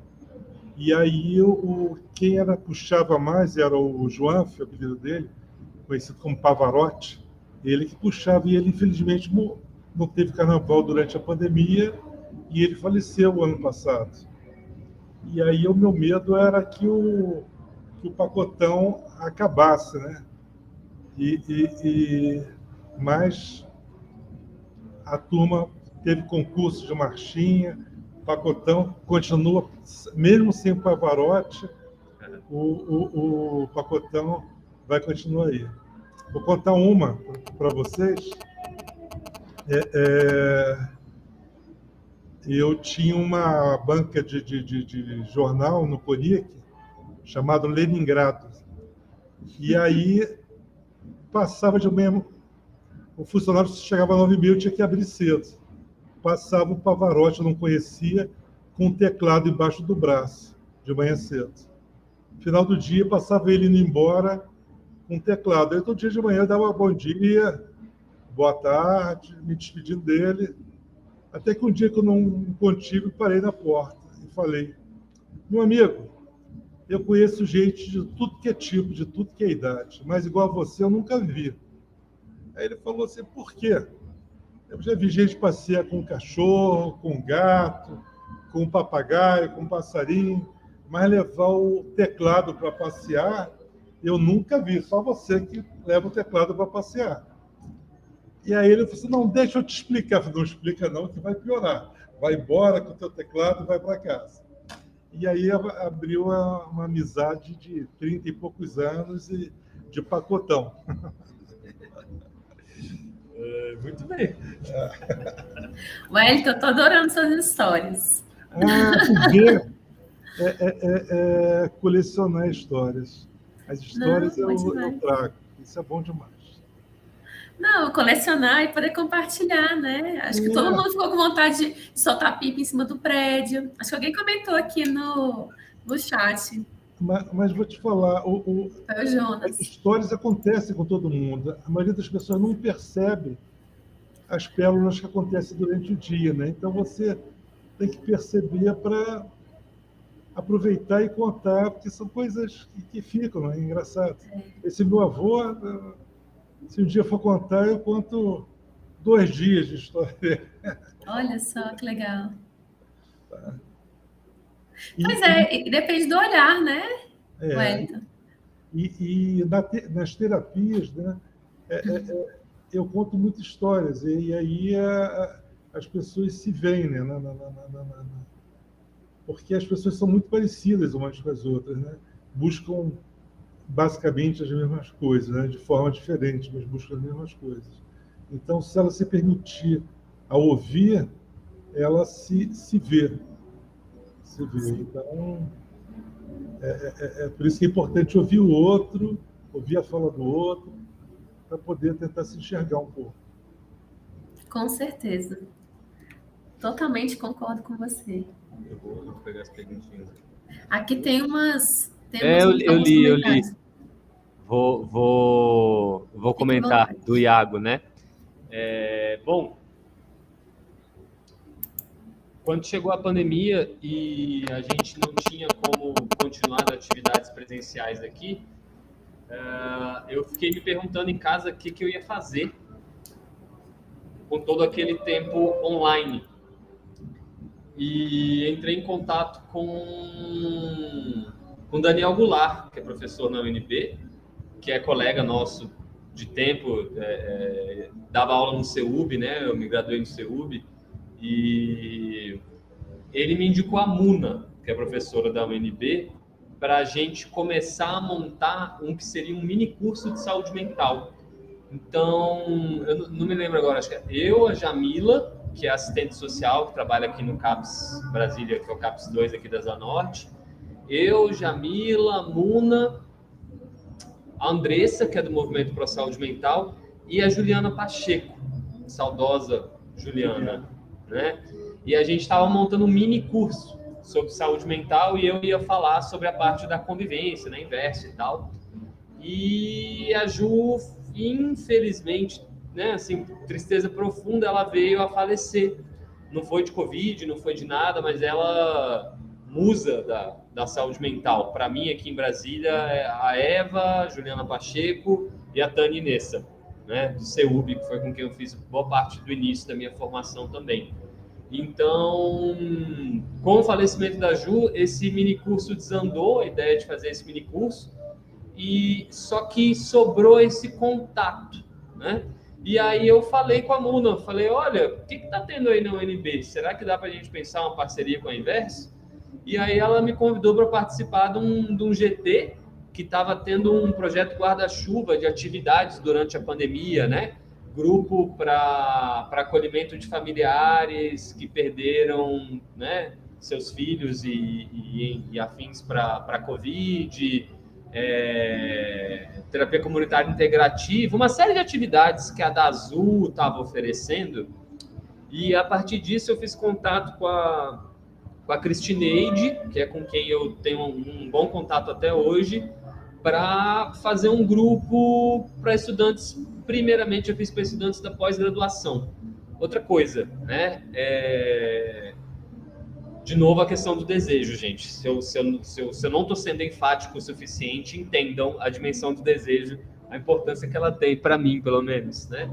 C: E aí quem puxava mais era o João, o apelido dele, conhecido como Pavarotti, ele que puxava, e ele infelizmente não teve carnaval durante a pandemia e ele faleceu o ano passado. E aí o meu medo era que o Pacotão acabasse, né? Mas a turma teve concurso de marchinha, o Pacotão continua, mesmo sem o Pavarotti, o Pacotão vai continuar aí. Vou contar uma para vocês. Eu tinha uma banca de jornal no Conic, chamado Leningrado. E aí passava de manhã, o funcionário chegava às 9h30, eu tinha que abrir cedo. Passava o Pavarotti, eu não conhecia, com um teclado embaixo do braço, de manhã cedo. No final do dia, passava ele indo embora com um teclado. Aí todo dia de manhã eu dava bom dia, boa tarde, me despedindo dele. Até que um dia que eu não contive, parei na porta e falei: meu amigo, eu conheço gente de tudo que é tipo, de tudo que é idade, mas igual a você eu nunca vi. Aí ele falou assim: por quê? Eu já vi gente passear com cachorro, com gato, com papagaio, com passarinho, mas levar o teclado para passear, eu nunca vi, só você que leva o teclado para passear. E aí ele falou assim: não, deixa eu te explicar. Eu falei: não explica não, que vai piorar. Vai embora com o teu teclado e vai para casa. E aí abriu uma amizade de 30 e poucos anos e de pacotão.
B: Muito bem.
A: Wellington, eu estou adorando suas histórias.
C: Ver colecionar histórias. As histórias eu trago. Isso é bom demais.
A: Não, colecionar e poder compartilhar, né? Acho que todo mundo ficou com vontade de soltar pipa em cima do prédio. Acho que alguém comentou aqui no chat.
C: Mas vou te falar,
A: Foi o Jonas.
C: As histórias acontecem com todo mundo. A maioria das pessoas não percebe as pérolas que acontecem durante o dia, né? Então você tem que perceber para aproveitar e contar, porque são coisas que ficam, não é engraçado. Esse meu avô, se um dia for contar, eu conto 2 dias de história.
A: Olha só, que legal.
C: Tá.
A: Pois depende do olhar, né, Wellington?
C: E nas terapias, né, eu conto muitas histórias, e aí as pessoas se veem, né, porque as pessoas são muito parecidas umas com as outras, né? Buscam basicamente as mesmas coisas, né? De forma diferente, mas buscam as mesmas coisas. Então, se ela se permitir a ouvir, ela se vê. Se vê. Então, por isso que é importante ouvir o outro, ouvir a fala do outro, para poder tentar se enxergar um pouco.
A: Com certeza. Totalmente concordo com você.
B: Eu vou pegar as perguntinhas.
A: Aqui tem umas...
B: Eu
A: alguns
B: li.
A: comentários.
B: Vou comentar do Iago, né? Bom, quando chegou a pandemia e a gente não tinha como continuar as atividades presenciais aqui, eu fiquei me perguntando em casa o que eu ia fazer com todo aquele tempo online. E entrei em contato com Daniel Goulart, que é professor na UNB, que é colega nosso de tempo, dava aula no CEUB, né? Eu me graduei no CEUB, e ele me indicou a Muna, que é professora da UNB, para a gente começar a montar um que seria um mini curso de saúde mental. Então, eu não me lembro agora, acho que é eu, a Jamila, que é assistente social, que trabalha aqui no CAPS Brasília, que é o CAPS 2 aqui da Zona Norte, eu, Jamila, Muna, a Andressa, que é do Movimento Pro Saúde Mental, e a Juliana Pacheco, saudosa Juliana, né? E a gente estava montando um mini curso sobre saúde mental e eu ia falar sobre a parte da convivência, né, inverso e tal. E a Ju, infelizmente, né, assim, tristeza profunda, ela veio a falecer. Não foi de Covid, não foi de nada, mas ela, musa da saúde mental, para mim aqui em Brasília, é a Eva, a Juliana Pacheco e a Tânia Inessa, né, do CEUB, que foi com quem eu fiz boa parte do início da minha formação também. Então, com o falecimento da Ju, esse mini curso desandou, a ideia de fazer esse mini curso, e só que sobrou esse contato, né? E aí eu falei com a Muna, falei, olha, o que está tendo aí na UNB? Será que dá para a gente pensar uma parceria com a Inverso? E aí ela me convidou para participar de um GT, que estava tendo um projeto guarda-chuva de atividades durante a pandemia, né? Grupo para acolhimento de familiares que perderam, né, seus filhos e afins para a Covid, terapia comunitária integrativa, uma série de atividades que a da Azul estava oferecendo. E a partir disso eu fiz contato com a Cristineide, que é com quem eu tenho um bom contato até hoje, para fazer um grupo para estudantes. Primeiramente eu fiz para estudantes da pós-graduação. Outra coisa, né? De novo, a questão do desejo, gente. Se eu não estou sendo enfático o suficiente, entendam a dimensão do desejo, a importância que ela tem, para mim, pelo menos, né?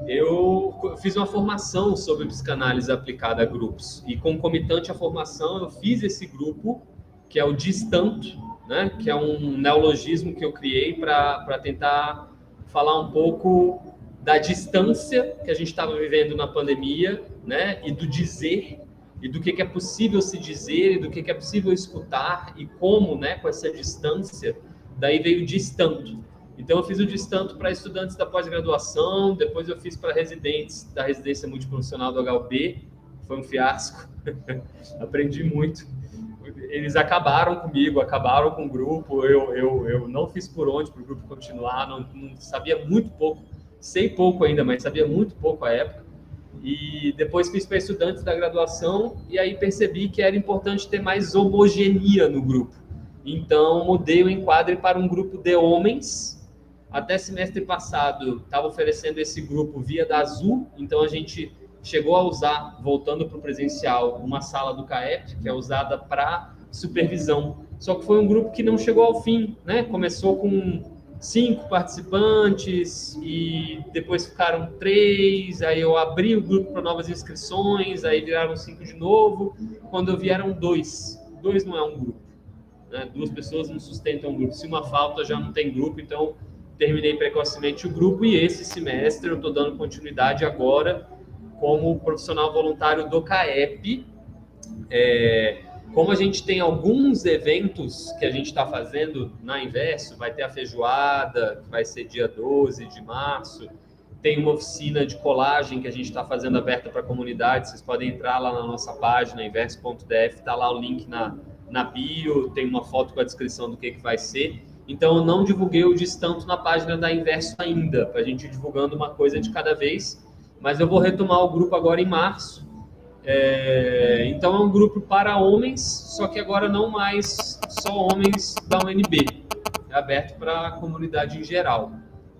B: Eu fiz uma formação sobre psicanálise aplicada a grupos, e concomitante à formação, eu fiz esse grupo, que é o Distanto, né? Que é um neologismo que eu criei para tentar falar um pouco da distância que a gente estava vivendo na pandemia, né? E do dizer, e do que é possível se dizer, e do que é possível escutar, e como, né, com essa distância, daí veio o Distanto. Então eu fiz o Distanto para estudantes da pós-graduação, depois eu fiz para residentes da residência multiprofissional do HUB, foi um fiasco, aprendi muito. Eles acabaram comigo, acabaram com o grupo, eu não fiz por onde para o grupo continuar, não sabia muito pouco, sei pouco ainda, mas sabia muito pouco à época. E depois fiz para estudantes da graduação, e aí percebi que era importante ter mais homogeneia no grupo. Então mudei o enquadre para um grupo de homens. Até semestre passado estava oferecendo esse grupo via da Azul, então a gente chegou a usar, voltando para o presencial, uma sala do CAEP, que é usada para supervisão. Só que foi um grupo que não chegou ao fim, né? Começou com 5 participantes e depois ficaram 3, aí eu abri o grupo para novas inscrições, aí viraram 5 de novo, quando eu vi eram 2. 2 não é um grupo, né? 2 pessoas não sustentam um grupo. Se uma falta, já não tem grupo, então terminei precocemente o grupo, e esse semestre eu estou dando continuidade agora como profissional voluntário do CAEP. Como a gente tem alguns eventos que a gente está fazendo na Inverso, vai ter a feijoada, que vai ser dia 12 de março, tem uma oficina de colagem que a gente está fazendo aberta para a comunidade, vocês podem entrar lá na nossa página, inverso.df, está lá o link na bio, tem uma foto com a descrição do que vai ser. Então eu não divulguei o Distanto na página da Inverso ainda, para a gente ir divulgando uma coisa de cada vez. mas eu vou retomar o grupo agora em março. Então é um grupo para homens, só que agora não mais só homens da UNB, é aberto para a comunidade em geral,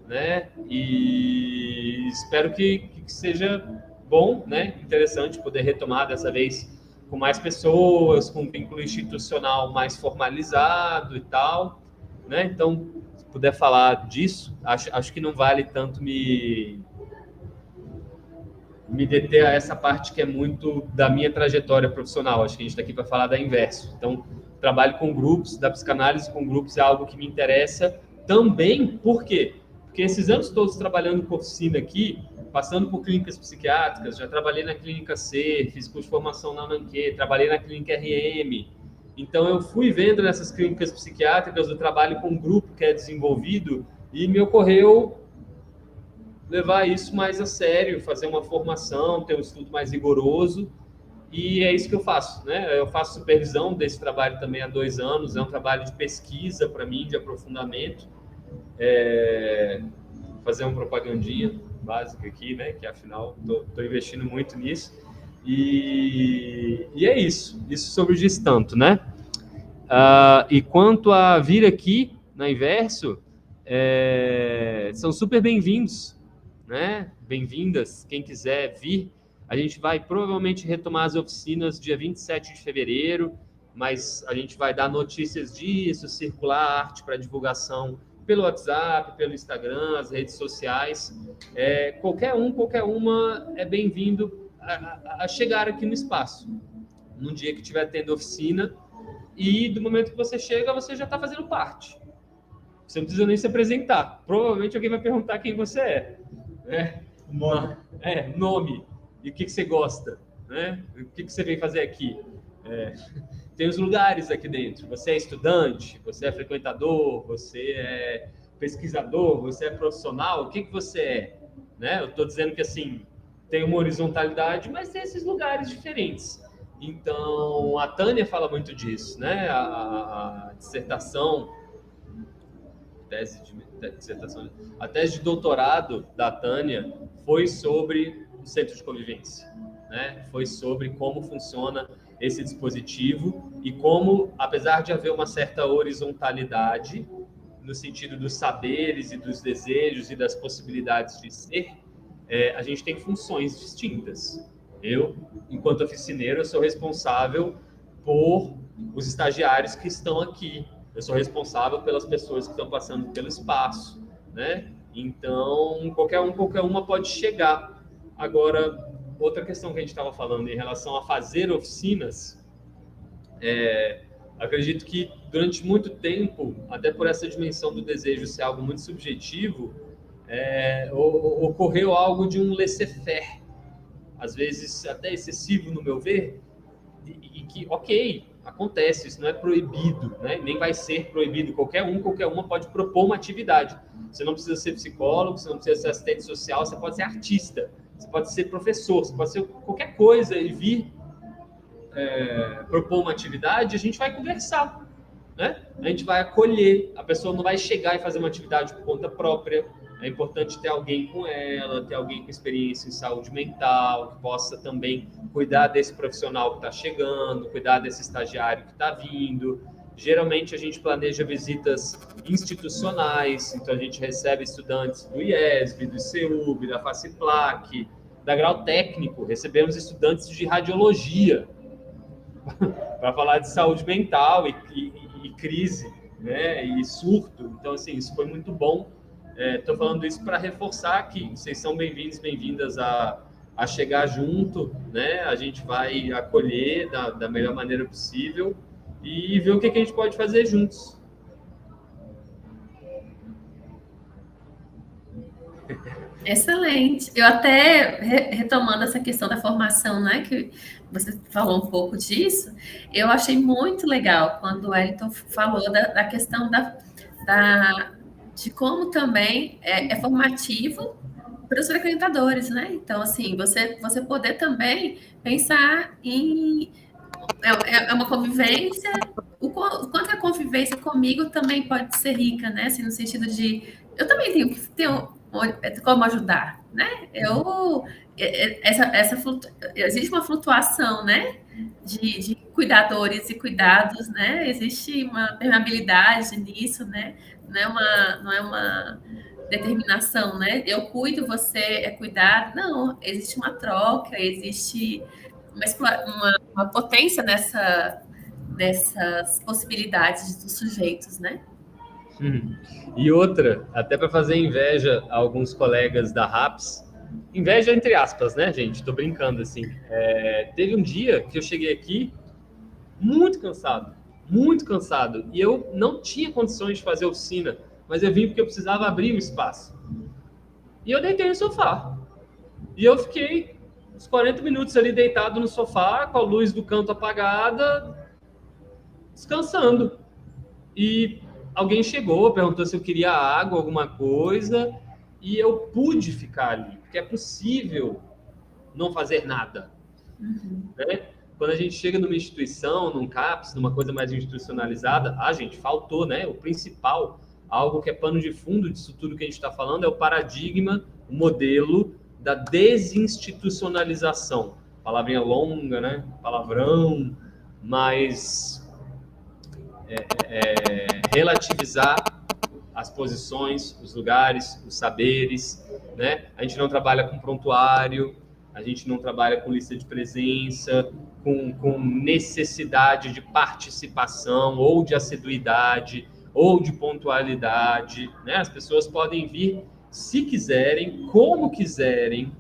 B: né? E espero que seja bom, né? Interessante poder retomar dessa vez com mais pessoas, com um vínculo institucional mais formalizado e tal, né? Então, se puder falar disso, acho que não vale tanto me deter a essa parte que é muito da minha trajetória profissional. Acho que a gente está aqui para falar da Inverso. Então, trabalho com grupos, da psicanálise com grupos é algo que me interessa também. Por quê? Porque esses anos todos trabalhando com oficina aqui, passando por clínicas psiquiátricas, já trabalhei na clínica C, fiz curso de formação na Nanquê, trabalhei na clínica RM. Então, eu fui vendo nessas clínicas psiquiátricas o trabalho com grupo que é desenvolvido e me ocorreu levar isso mais a sério, fazer uma formação, ter um estudo mais rigoroso, e é isso que eu faço, né? Eu faço supervisão desse trabalho também há 2 anos, é um trabalho de pesquisa para mim, de aprofundamento, fazer uma propagandinha básica aqui, né? Que afinal estou investindo muito nisso, e é isso sobre o Gestanto, né? E quanto a vir aqui na Inverso, são super bem-vindos, né? Bem-vindas, quem quiser vir. A gente vai provavelmente retomar as oficinas dia 27 de fevereiro, mas a gente vai dar notícias disso, circular arte para divulgação pelo WhatsApp, pelo Instagram, as redes sociais. Qualquer uma é bem-vindo a chegar aqui no espaço, num dia que estiver tendo oficina, e do momento que você chega, você já está fazendo parte. Você não precisa nem se apresentar. Provavelmente alguém vai perguntar quem você é. Nome. E o que você gosta, né? O que você vem fazer aqui? Tem os lugares aqui dentro. Você é estudante, você é frequentador, você é pesquisador, você é profissional. O que você é? Né? Eu estou dizendo que assim tem uma horizontalidade, mas tem esses lugares diferentes. Então a Tânia fala muito disso, né? A dissertação. A tese de doutorado da Tânia foi sobre o centro de convivência, né? Foi sobre como funciona esse dispositivo e como, apesar de haver uma certa horizontalidade no sentido dos saberes e dos desejos e das possibilidades de ser, a gente tem funções distintas. Eu, enquanto oficineiro, eu sou responsável por os estagiários que estão aqui. Eu sou responsável pelas pessoas que estão passando pelo espaço, né? Então, qualquer uma pode chegar. Agora, outra questão que a gente estava falando em relação a fazer oficinas, acredito que durante muito tempo, até por essa dimensão do desejo ser algo muito subjetivo, ocorreu algo de um laissez-faire, às vezes até excessivo no meu ver, e que, ok, acontece, isso não é proibido, né? Nem vai ser proibido. Qualquer uma pode propor uma atividade. Você não precisa ser psicólogo, você não precisa ser assistente social, você pode ser artista, você pode ser professor, você pode ser qualquer coisa e vir propor uma atividade, a gente vai conversar, né? A gente vai acolher, a pessoa não vai chegar e fazer uma atividade por conta própria. É importante ter alguém com ela, ter alguém com experiência em saúde mental, que possa também cuidar desse profissional que está chegando, cuidar desse estagiário que está vindo. Geralmente a gente planeja visitas institucionais, então a gente recebe estudantes do IESB, do ICEUB, da FACIPLAC, da Grau Técnico, recebemos estudantes de radiologia para falar de saúde mental e crise, né, e surto. Então, assim, isso foi muito bom. Estou falando isso para reforçar que vocês são bem-vindos, bem-vindas a chegar junto, né? A gente vai acolher da melhor maneira possível e ver o que a gente pode fazer juntos.
A: Excelente. Eu até, retomando essa questão da formação, né, que você falou um pouco disso, eu achei muito legal quando o Wellington falou da questão de como também é formativo para os frequentadores, né? Então, assim, você poder também pensar em... É uma convivência, o quanto a convivência comigo também pode ser rica, né? Assim, no sentido de... Eu também tenho Como ajudar, né? Existe uma flutuação, né? De cuidadores e cuidados, né? Existe uma permeabilidade nisso, né? Não é uma determinação, né? Eu cuido, você é cuidado. Não, existe uma troca, existe uma potência nessas possibilidades dos sujeitos, né?
B: E outra, até para fazer inveja a alguns colegas da RAPS, inveja entre aspas, né, gente? Tô brincando, assim. Teve um dia que eu cheguei aqui muito cansado, e eu não tinha condições de fazer oficina, mas eu vim porque eu precisava abrir o espaço. E eu deitei no sofá. E eu fiquei uns 40 minutos ali deitado no sofá, com a luz do canto apagada, descansando. E alguém chegou, perguntou se eu queria água, alguma coisa, e eu pude ficar ali, porque é possível não fazer nada. Né? Quando a gente chega numa instituição, num CAPS, numa coisa mais institucionalizada, gente, faltou, né? O principal, algo que é pano de fundo disso tudo que a gente está falando, é o paradigma, o modelo da desinstitucionalização. Palavrinha longa, né? Palavrão, mas relativizar as posições, os lugares, os saberes, né? A gente não trabalha com prontuário, a gente não trabalha com lista de presença, com necessidade de participação, ou de assiduidade, ou de pontualidade, né? As pessoas podem vir se quiserem, como quiserem,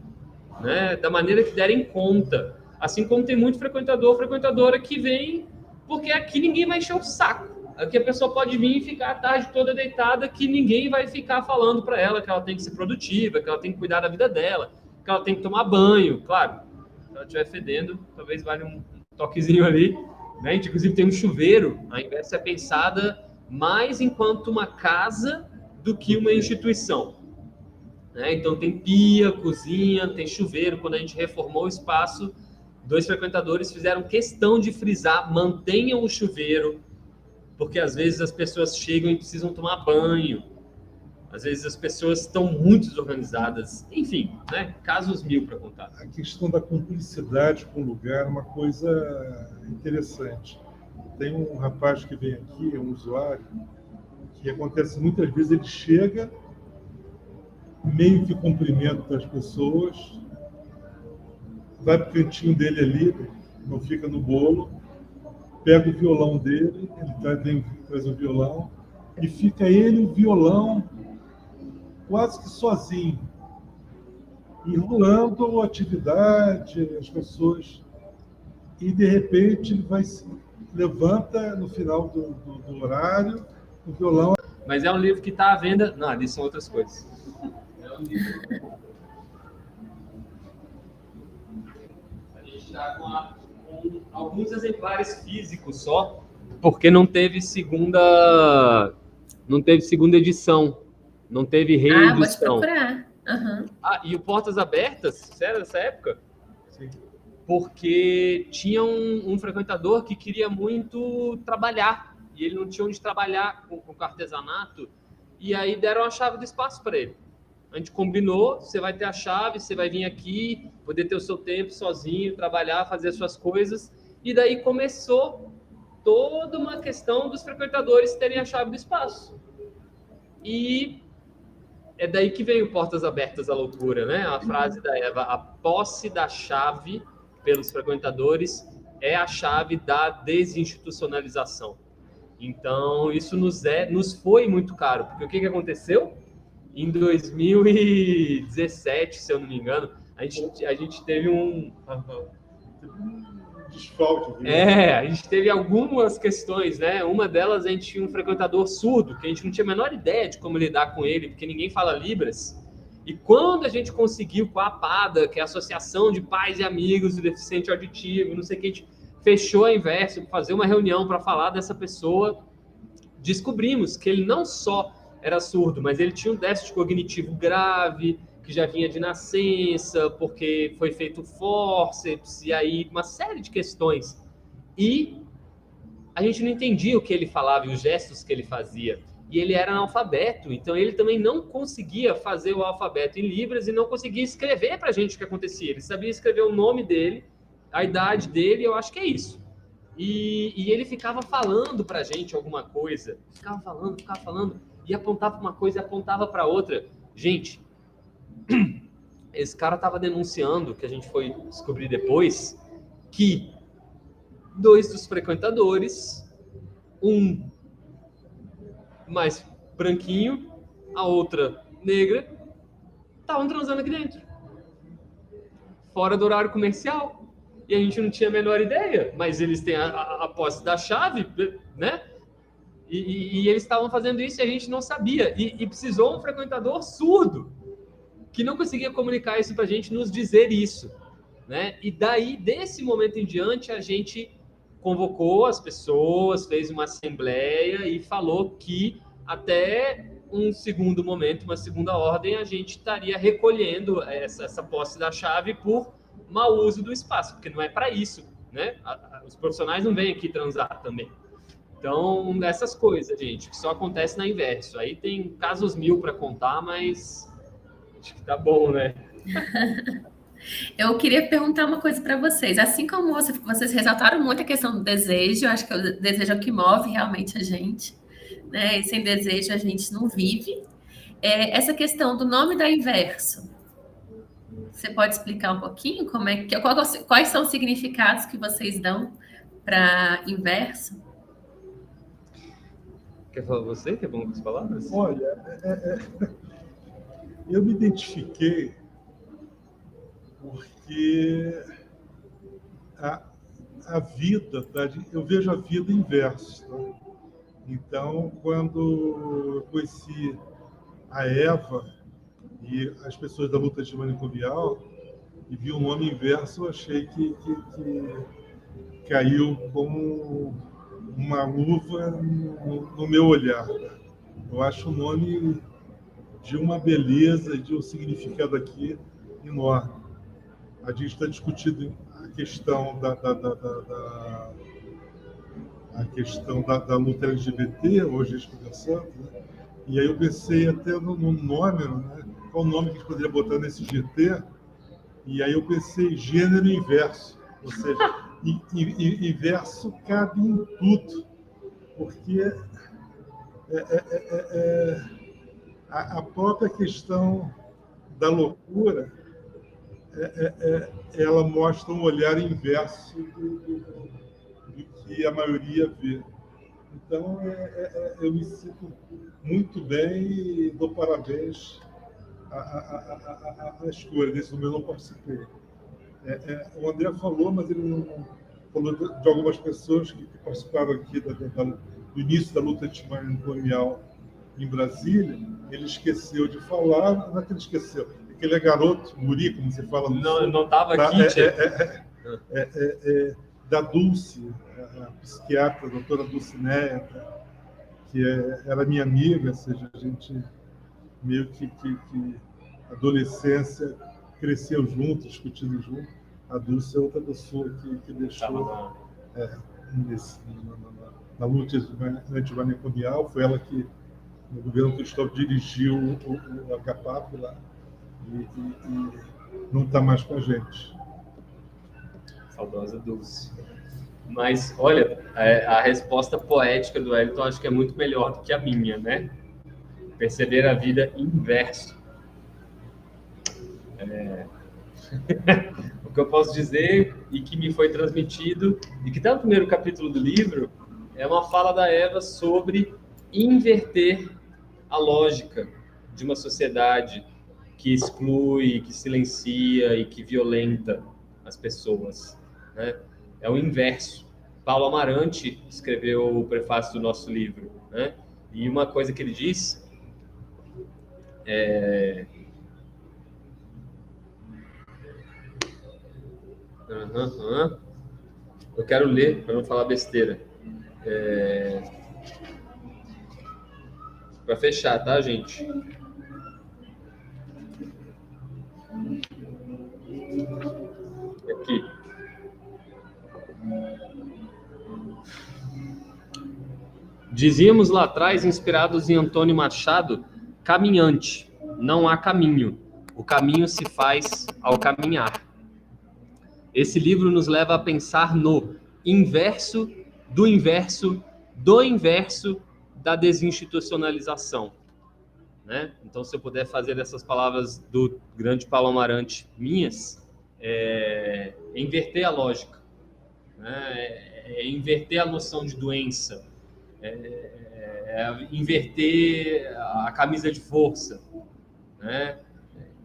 B: né? Da maneira que derem conta. Assim como tem muito frequentadora que vem porque aqui ninguém vai encher o saco. Aqui a pessoa pode vir e ficar a tarde toda deitada, que ninguém vai ficar falando para ela que ela tem que ser produtiva, que ela tem que cuidar da vida dela, que ela tem que tomar banho. Claro, se ela estiver fedendo, talvez valha um toquezinho ali. Né? A gente, inclusive, tem um chuveiro. A Inversa é pensada mais enquanto uma casa do que uma instituição. Né? Então, tem pia, cozinha, tem chuveiro. Quando a gente reformou o espaço, 2 frequentadores fizeram questão de frisar, mantenham o chuveiro, porque às vezes as pessoas chegam e precisam tomar banho, às vezes as pessoas estão muito desorganizadas, enfim, né? Casos mil para contar.
C: A questão da cumplicidade com o lugar é uma coisa interessante. Tem um rapaz que vem aqui, um usuário, que acontece muitas vezes, ele chega, meio que cumprimenta as pessoas, vai para o cantinho dele ali, não fica no bolo, pega o violão dele, ele traz o violão, e fica ele e o violão quase que sozinho, enrolando a atividade, as pessoas, e de repente ele levanta no final do horário, o violão.
B: Mas é um livro que está à venda? Não, ali são outras coisas. É um livro. Com alguns exemplares físicos só, porque não teve segunda edição, não teve reedição.
A: Vou te procurar. Uhum.
B: E o Portas Abertas, sério, dessa época?
C: Sim.
B: Porque tinha um frequentador que queria muito trabalhar, e ele não tinha onde trabalhar com artesanato, e aí deram a chave do espaço para ele. A gente combinou, você vai ter a chave, você vai vir aqui, poder ter o seu tempo sozinho, trabalhar, fazer as suas coisas. E daí começou toda uma questão dos frequentadores terem a chave do espaço. E é daí que veio Portas Abertas à Loucura, né? A frase da Eva, a posse da chave pelos frequentadores é a chave da desinstitucionalização. Então, isso nos foi muito caro, porque o que aconteceu? Em 2017, se eu não me engano, a gente teve um
C: desfalque.
B: A gente teve algumas questões, né? Uma delas, a gente tinha um frequentador surdo, que a gente não tinha a menor ideia de como lidar com ele, porque ninguém fala Libras. E quando a gente conseguiu com a APADA, que é a Associação de Pais e Amigos do Deficiente Auditivo, não sei o que, a gente fechou a Inverso, fazer uma reunião para falar dessa pessoa, descobrimos que ele não só era surdo, mas ele tinha um déficit cognitivo grave, que já vinha de nascença, porque foi feito fórceps, e aí uma série de questões. E a gente não entendia o que ele falava e os gestos que ele fazia. e ele era analfabeto, então ele também não conseguia fazer o alfabeto em Libras e não conseguia escrever para a gente o que acontecia. Ele sabia escrever o nome dele, a idade dele, eu acho que é isso. E ele ficava falando para a gente alguma coisa, ficava falando, e apontava para uma coisa e apontava para outra. Gente, esse cara estava denunciando, que a gente foi descobrir depois, que 2 dos frequentadores, um mais branquinho, a outra negra, estavam transando aqui dentro, fora do horário comercial, e a gente não tinha a menor ideia, mas eles têm a posse da chave, né? E eles estavam fazendo isso e a gente não sabia, e precisou um frequentador surdo, que não conseguia comunicar isso pra gente, nos dizer isso, né? E daí, desse momento em diante, a gente convocou as pessoas, fez uma assembleia e falou que até um segundo momento, uma segunda ordem, a gente estaria recolhendo essa posse da chave por mau uso do espaço, porque não é para isso, né? Os profissionais não vêm aqui transar também. Então, essas coisas, gente, que só acontece na Inverso. Aí tem casos 1000 para contar, mas acho que tá bom, né?
A: Eu queria perguntar uma coisa para vocês. Assim como vocês ressaltaram muito a questão do desejo, eu acho que o desejo é o que move realmente a gente, né? E sem desejo a gente não vive. Essa questão do nome da Inverso, você pode explicar um pouquinho quais são os significados que vocês dão para Inverso?
B: Quer falar você? Que é bom com as palavras?
C: Olha, eu me identifiquei porque a vida, tá? Eu vejo a vida inverso. Tá? Então, quando eu conheci a Eva e as pessoas da luta antimanicomial e vi o nome inverso, eu achei que caiu como uma luva no meu olhar. Tá? Eu acho o nome de uma beleza, de um significado aqui enorme. A gente está discutindo a questão da luta LGBT, hoje a gente conversando, né? E aí eu pensei até no nome, né? Qual o nome que a gente poderia botar nesse GT? E aí eu pensei gênero inverso, ou seja, inverso cabe em tudo, porque a própria questão da loucura, ela mostra um olhar inverso do que a maioria vê. Então, eu me sinto muito bem e dou parabéns à escolha. Desse número eu não participei. O André falou, mas ele não falou de algumas pessoas que participaram aqui do início da luta antimanicomial em Brasília. Ele esqueceu de falar, não é que ele esqueceu, é que ele é garoto, guri, como você fala.
B: Não estava aqui,
C: da Dulce, a psiquiatra, a doutora Dulcineia, que era minha amiga, ou seja, a gente meio que adolescência cresceu junto, discutindo junto. A Dulce é outra pessoa que deixou na luta antimanicomial, foi ela que no governo Cristóvão dirigiu o HPAP lá e não está mais com a gente.
B: Saudosa Dulce. Mas, olha, a resposta poética do Wellington acho que é muito melhor do que a minha, né? Perceber a vida inverso. O que eu posso dizer e que me foi transmitido, e que está no primeiro capítulo do livro, é uma fala da Eva sobre inverter a lógica de uma sociedade que exclui, que silencia e que violenta as pessoas, né? É o inverso. Paulo Amarante escreveu o prefácio do nosso livro, né? E uma coisa que ele diz eu quero ler para não falar besteira. Para fechar, tá, gente? Aqui. Dizíamos lá atrás, inspirados em Antônio Machado, caminhante, não há caminho. O caminho se faz ao caminhar. Esse livro nos leva a pensar no inverso do inverso do inverso da desinstitucionalização, né? Então, se eu puder fazer essas palavras do grande Paulo Amarante minhas, inverter a lógica, né? Inverter a noção de doença, inverter a camisa de força, né?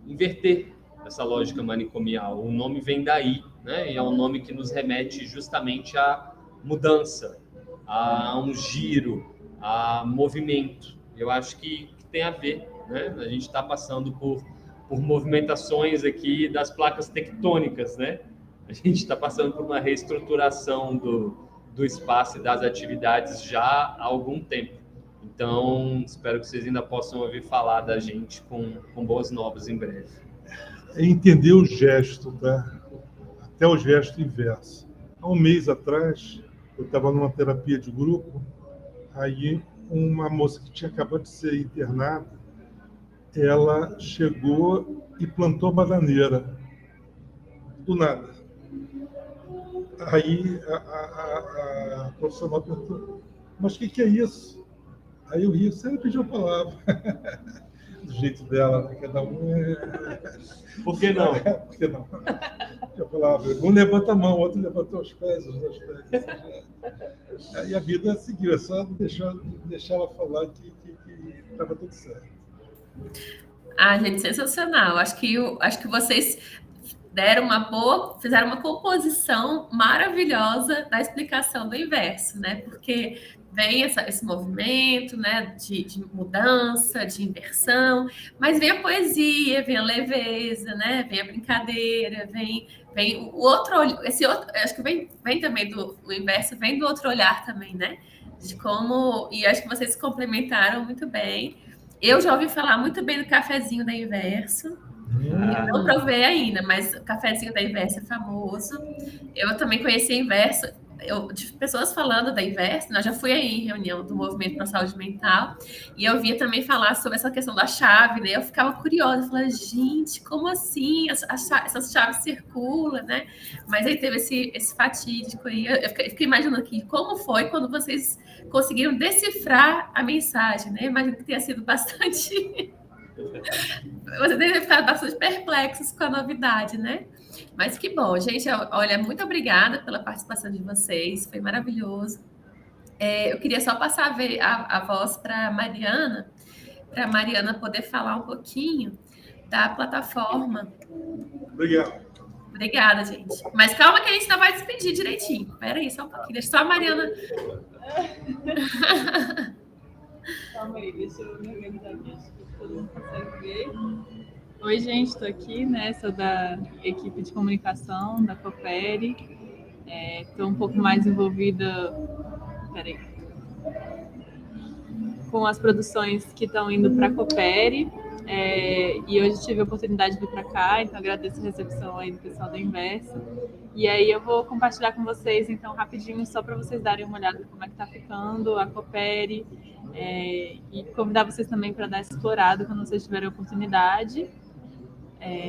B: Inverter essa lógica manicomial. O nome vem daí, né? E é um nome que nos remete justamente à mudança, a um giro, a movimento. Eu acho que tem a ver, né? A gente está passando por movimentações aqui das placas tectônicas, né? A gente está passando por uma reestruturação do espaço e das atividades já há algum tempo. Então, espero que vocês ainda possam ouvir falar da gente com boas novas em breve.
C: É entender o gesto, tá? Até o gesto inverso. Há um mês atrás, eu estava numa terapia de grupo, aí uma moça que tinha acabado de ser internada, ela chegou e plantou bananeira, do nada. Aí a profissional perguntou, mas o que é isso? Aí eu ri, você pediu a palavra. Do jeito dela, né? Cada um
B: Por que não?
C: Por que não? Eu falava, um levanta a mão, o outro levantou os pés, os dois pés. Aí a vida seguiu, é só deixar ela falar que estava tudo certo.
A: Gente, sensacional. Acho que vocês fizeram uma composição maravilhosa da explicação do inverso, né? Porque vem esse movimento, né, de mudança, de inversão, mas vem a poesia, vem a leveza, né, vem a brincadeira, vem o outro, acho que vem também o inverso, vem do outro olhar também, né, de como, e acho que vocês se complementaram muito bem. Eu já ouvi falar muito bem do cafezinho da Inverso, não provei ainda, mas o cafezinho da Inverso é famoso. Eu também conheci a Inverso, de pessoas falando da Inverso, eu já fui aí em reunião do Movimento para a Saúde Mental, e eu via também falar sobre essa questão da chave, né? Eu ficava curiosa, falava, gente, como assim? Essas chaves circulam, né? Mas aí teve esse fatídico aí, eu fiquei imaginando aqui, como foi quando vocês conseguiram decifrar a mensagem, né? Imagino que tenha sido bastante... Você deve ter ficado bastante perplexos com a novidade, né? Mas que bom, gente. Olha, muito obrigada pela participação de vocês. Foi maravilhoso. Eu queria só passar a voz para a Mariana poder falar um pouquinho da plataforma.
C: Obrigado.
A: Obrigada, gente. Mas calma que a gente ainda vai despedir direitinho. Espera aí, só um pouquinho. Deixa só a Mariana...
D: Calma aí, deixa eu me organizar aqui. Acho que todo mundo consegue ver. Oi, gente, estou aqui, né? Sou da equipe de comunicação da Coopere. Estou um pouco mais envolvida com as produções que estão indo para a Coopere. E hoje tive a oportunidade de vir para cá, então agradeço a recepção aí do pessoal da Inverso. E aí eu vou compartilhar com vocês, então, rapidinho, só para vocês darem uma olhada como é que está ficando a Coopere, e convidar vocês também para dar essa explorada quando vocês tiverem a oportunidade.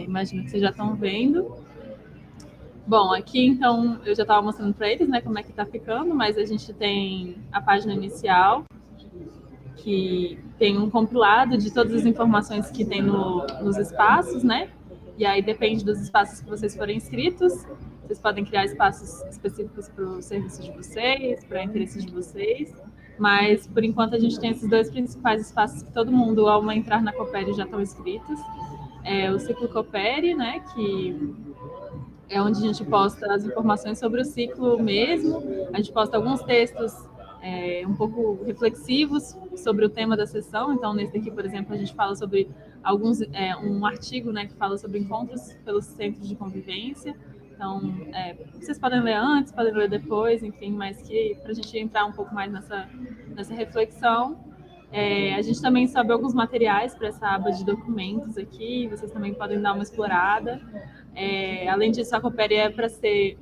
D: Imagino que vocês já estão vendo. Bom, aqui, então, eu já estava mostrando para eles, né, como é que está ficando, mas a gente tem a página inicial, que tem um compilado de todas as informações que tem nos espaços, né? E aí depende dos espaços que vocês forem inscritos. Vocês podem criar espaços específicos para o serviço de vocês, para interesses de vocês. Mas, por enquanto, a gente tem esses dois principais espaços que todo mundo, ao entrar na Coopere, já estão inscritos. O Ciclo Coopere, né? Que é onde a gente posta as informações sobre o ciclo mesmo. A gente posta alguns textos um pouco reflexivos sobre o tema da sessão. Então, nesse daqui, por exemplo, a gente fala sobre um artigo, né, que fala sobre encontros pelos centros de convivência. Então, vocês podem ler antes, podem ler depois, enfim, mas que para a gente entrar um pouco mais nessa reflexão. A gente também sobe alguns materiais para essa aba de documentos aqui, vocês também podem dar uma explorada. Além disso, a Coopere é para ser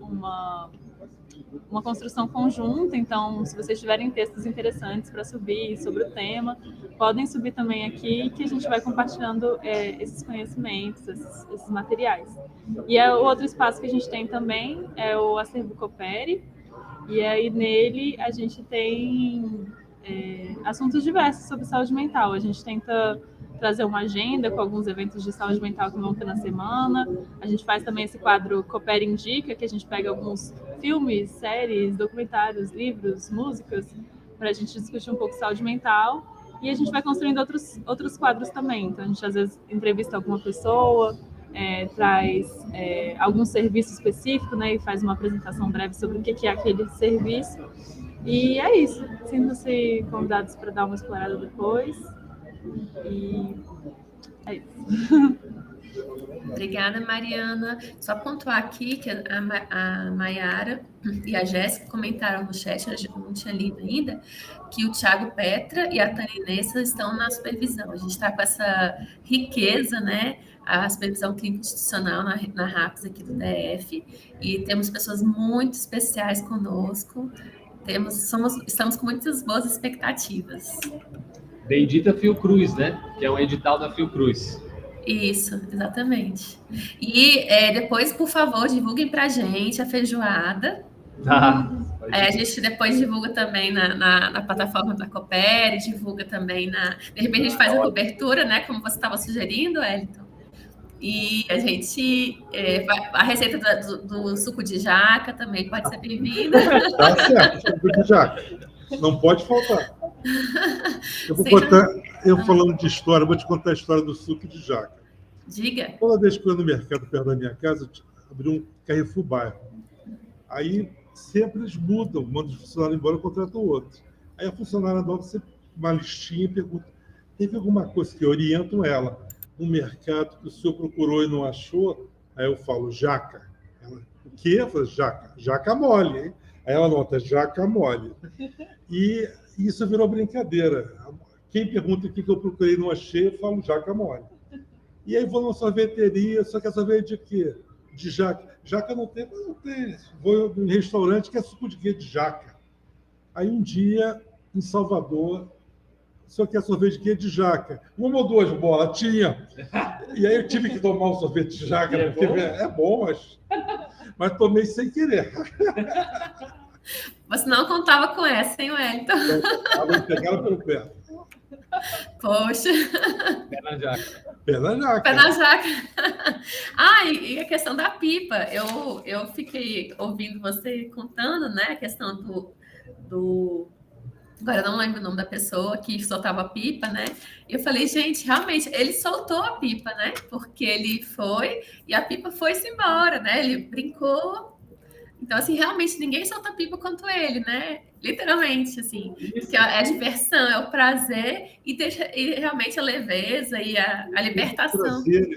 D: uma construção conjunta, então, se vocês tiverem textos interessantes para subir sobre o tema, podem subir também aqui, que a gente vai compartilhando esses conhecimentos, esses materiais. E o outro espaço que a gente tem também é o Acervo Coopere, e aí nele a gente tem assuntos diversos sobre saúde mental. A gente tenta trazer uma agenda com alguns eventos de saúde mental que vão ter na semana. A gente faz também esse quadro Coopere Indica, que a gente pega alguns filmes, séries, documentários, livros, músicas, para a gente discutir um pouco saúde mental. E a gente vai construindo outros quadros também. Então, a gente às vezes entrevista alguma pessoa, traz algum serviço específico, né, e faz uma apresentação breve sobre o que é aquele serviço. E é isso. Sintam-se convidados para dar uma explorada depois. E é isso.
A: Obrigada, Mariana. Só pontuar aqui que a Maiara e a Jéssica comentaram no chat, eu não tinha lido ainda, que o Thiago Petra e a Tânia Nessa estão na supervisão. A gente está com essa riqueza, né? A supervisão clínica institucional na RAPS aqui do DF, e temos pessoas muito especiais conosco. Estamos com muitas boas expectativas.
B: Bendita Fiocruz, né? Que é um edital da Fiocruz.
A: Isso, exatamente. E depois, por favor, divulguem para a gente a feijoada. A gente depois divulga também na plataforma da Coopere, divulga também de repente a gente faz a cobertura, né? Como você estava sugerindo, Wellington. E a gente a receita do suco de jaca também pode ser bem-vinda.
C: Tá certo, suco de jaca. Não pode faltar. Eu falando de história, vou te contar a história do suco de jaca.
A: Diga.
C: Toda vez que eu ia no mercado perto da minha casa, abri um Carrefour bairro. Aí sempre eles mudam, mandam os funcionários embora e contratam outro. Aí a funcionária dá uma listinha e pergunta: teve alguma coisa que orientam ela no mercado que o senhor procurou e não achou? Aí eu falo: jaca. Ela: o quê? Eu falo: jaca. Jaca mole, hein? Aí ela nota: jaca mole. E isso virou brincadeira. Quem pergunta o que eu procurei e não achei, eu falo: jaca mole. E aí vou numa sorveteria, só que a sorvete de quê? De jaca. Jaca não tem. Vou em restaurante que é suco de quê? De jaca. Aí um dia, em Salvador, só quer sorvete de quê? De jaca. Uma ou duas bolas? Tinha. E aí eu tive que tomar um sorvete de jaca, porque é bom, mas tomei sem querer.
A: Você não contava com essa, hein, Wellington?
C: Ela pegaram pelo pé.
A: Poxa.
B: Pé na jaca.
C: Pé na jaca.
A: Pé na jaca. E a questão da pipa. Eu fiquei ouvindo você contando, né? A questão do... Agora eu não lembro o nome da pessoa que soltava a pipa, né? E eu falei: gente, realmente, ele soltou a pipa, né? Porque ele foi e a pipa foi-se embora, né? Ele brincou. Então, assim, realmente ninguém solta pipa quanto ele, né? Literalmente, assim. Porque é a diversão, é o prazer e realmente a leveza e a libertação.
C: O prazer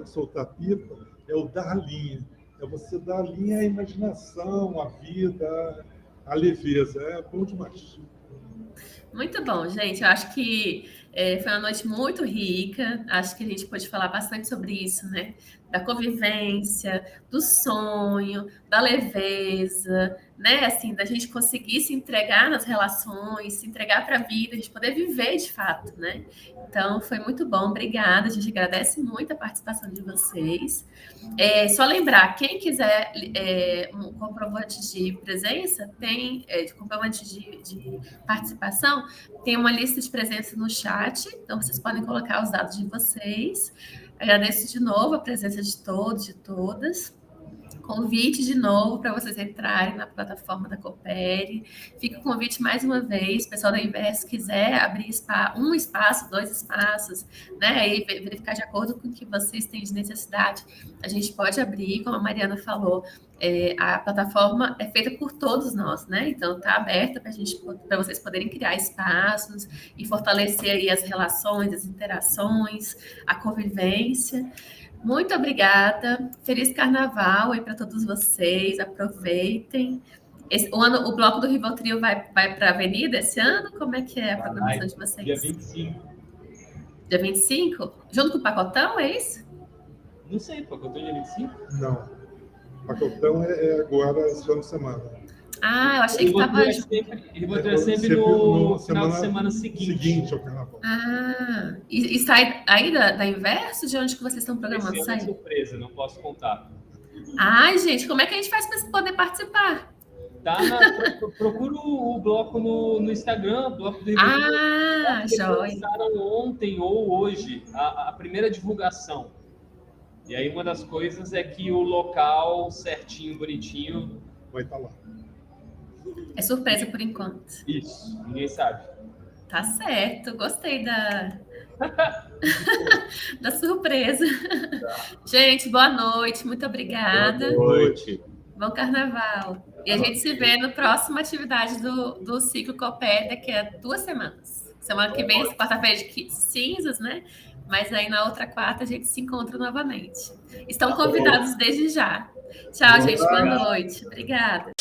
C: de soltar pipa é o dar linha. É você dar linha à imaginação, à vida, à leveza. É bom demais.
A: Muito bom, gente. Eu acho que foi uma noite muito rica. Acho que a gente pode falar bastante sobre isso, né? Da convivência, do sonho, da leveza, né? Assim, da gente conseguir se entregar nas relações, se entregar para a vida, a gente poder viver de fato, né? Então, foi muito bom. Obrigada. A gente agradece muito a participação de vocês. Só lembrar, quem quiser um comprovante de presença, de comprovante de participação, tem uma lista de presença no chat, então vocês podem colocar os dados de vocês. Agradeço de novo a presença de todos e de todas. Convite de novo para vocês entrarem na plataforma da Coopere. Fica o convite mais uma vez, o pessoal da Inverso quiser abrir um espaço, 2 espaços, né? E verificar de acordo com o que vocês têm de necessidade. A gente pode abrir, como a Mariana falou, a plataforma é feita por todos nós, né? Então está aberta para vocês poderem criar espaços e fortalecer aí as relações, as interações, a convivência. Muito obrigada. Feliz Carnaval aí para todos vocês. Aproveitem. O bloco do Rivotril vai para a Avenida esse ano? Como é que é a programação de vocês?
B: Dia 25.
A: Dia 25? Junto com o Pacotão, é isso?
B: Não sei, Pacotão é dia 25?
C: Não. O Pacotão é agora, esse final de semana.
A: Ah, eu achei que estava...
B: Rivotril é sempre no final de semana seguinte
C: ao carnaval.
A: Ah, e sai aí da Inverso? De onde que vocês estão programando
B: Esse ano é
A: sair?
B: surpresa, não posso contar.
A: Ai, gente, como é que a gente faz para poder participar?
B: Procura o bloco no Instagram, bloco do Rivotril.
A: Ah,
B: Eles
A: joia.
B: lançaram ontem ou hoje a primeira divulgação. E aí uma das coisas é que o local certinho, bonitinho...
C: Vai estar lá.
A: É surpresa por enquanto.
B: Isso, ninguém sabe.
A: Tá certo, gostei da surpresa. Gente, boa noite, muito obrigada.
B: Boa noite.
A: Bom carnaval. E a gente se vê no próximo atividade do Ciclo Coopere daqui a 2 semanas. Semana que vem, quarta-feira de cinzas, né? Mas aí na outra quarta a gente se encontra novamente. Estão convidados desde já. Tchau, gente. Boa noite. Obrigada.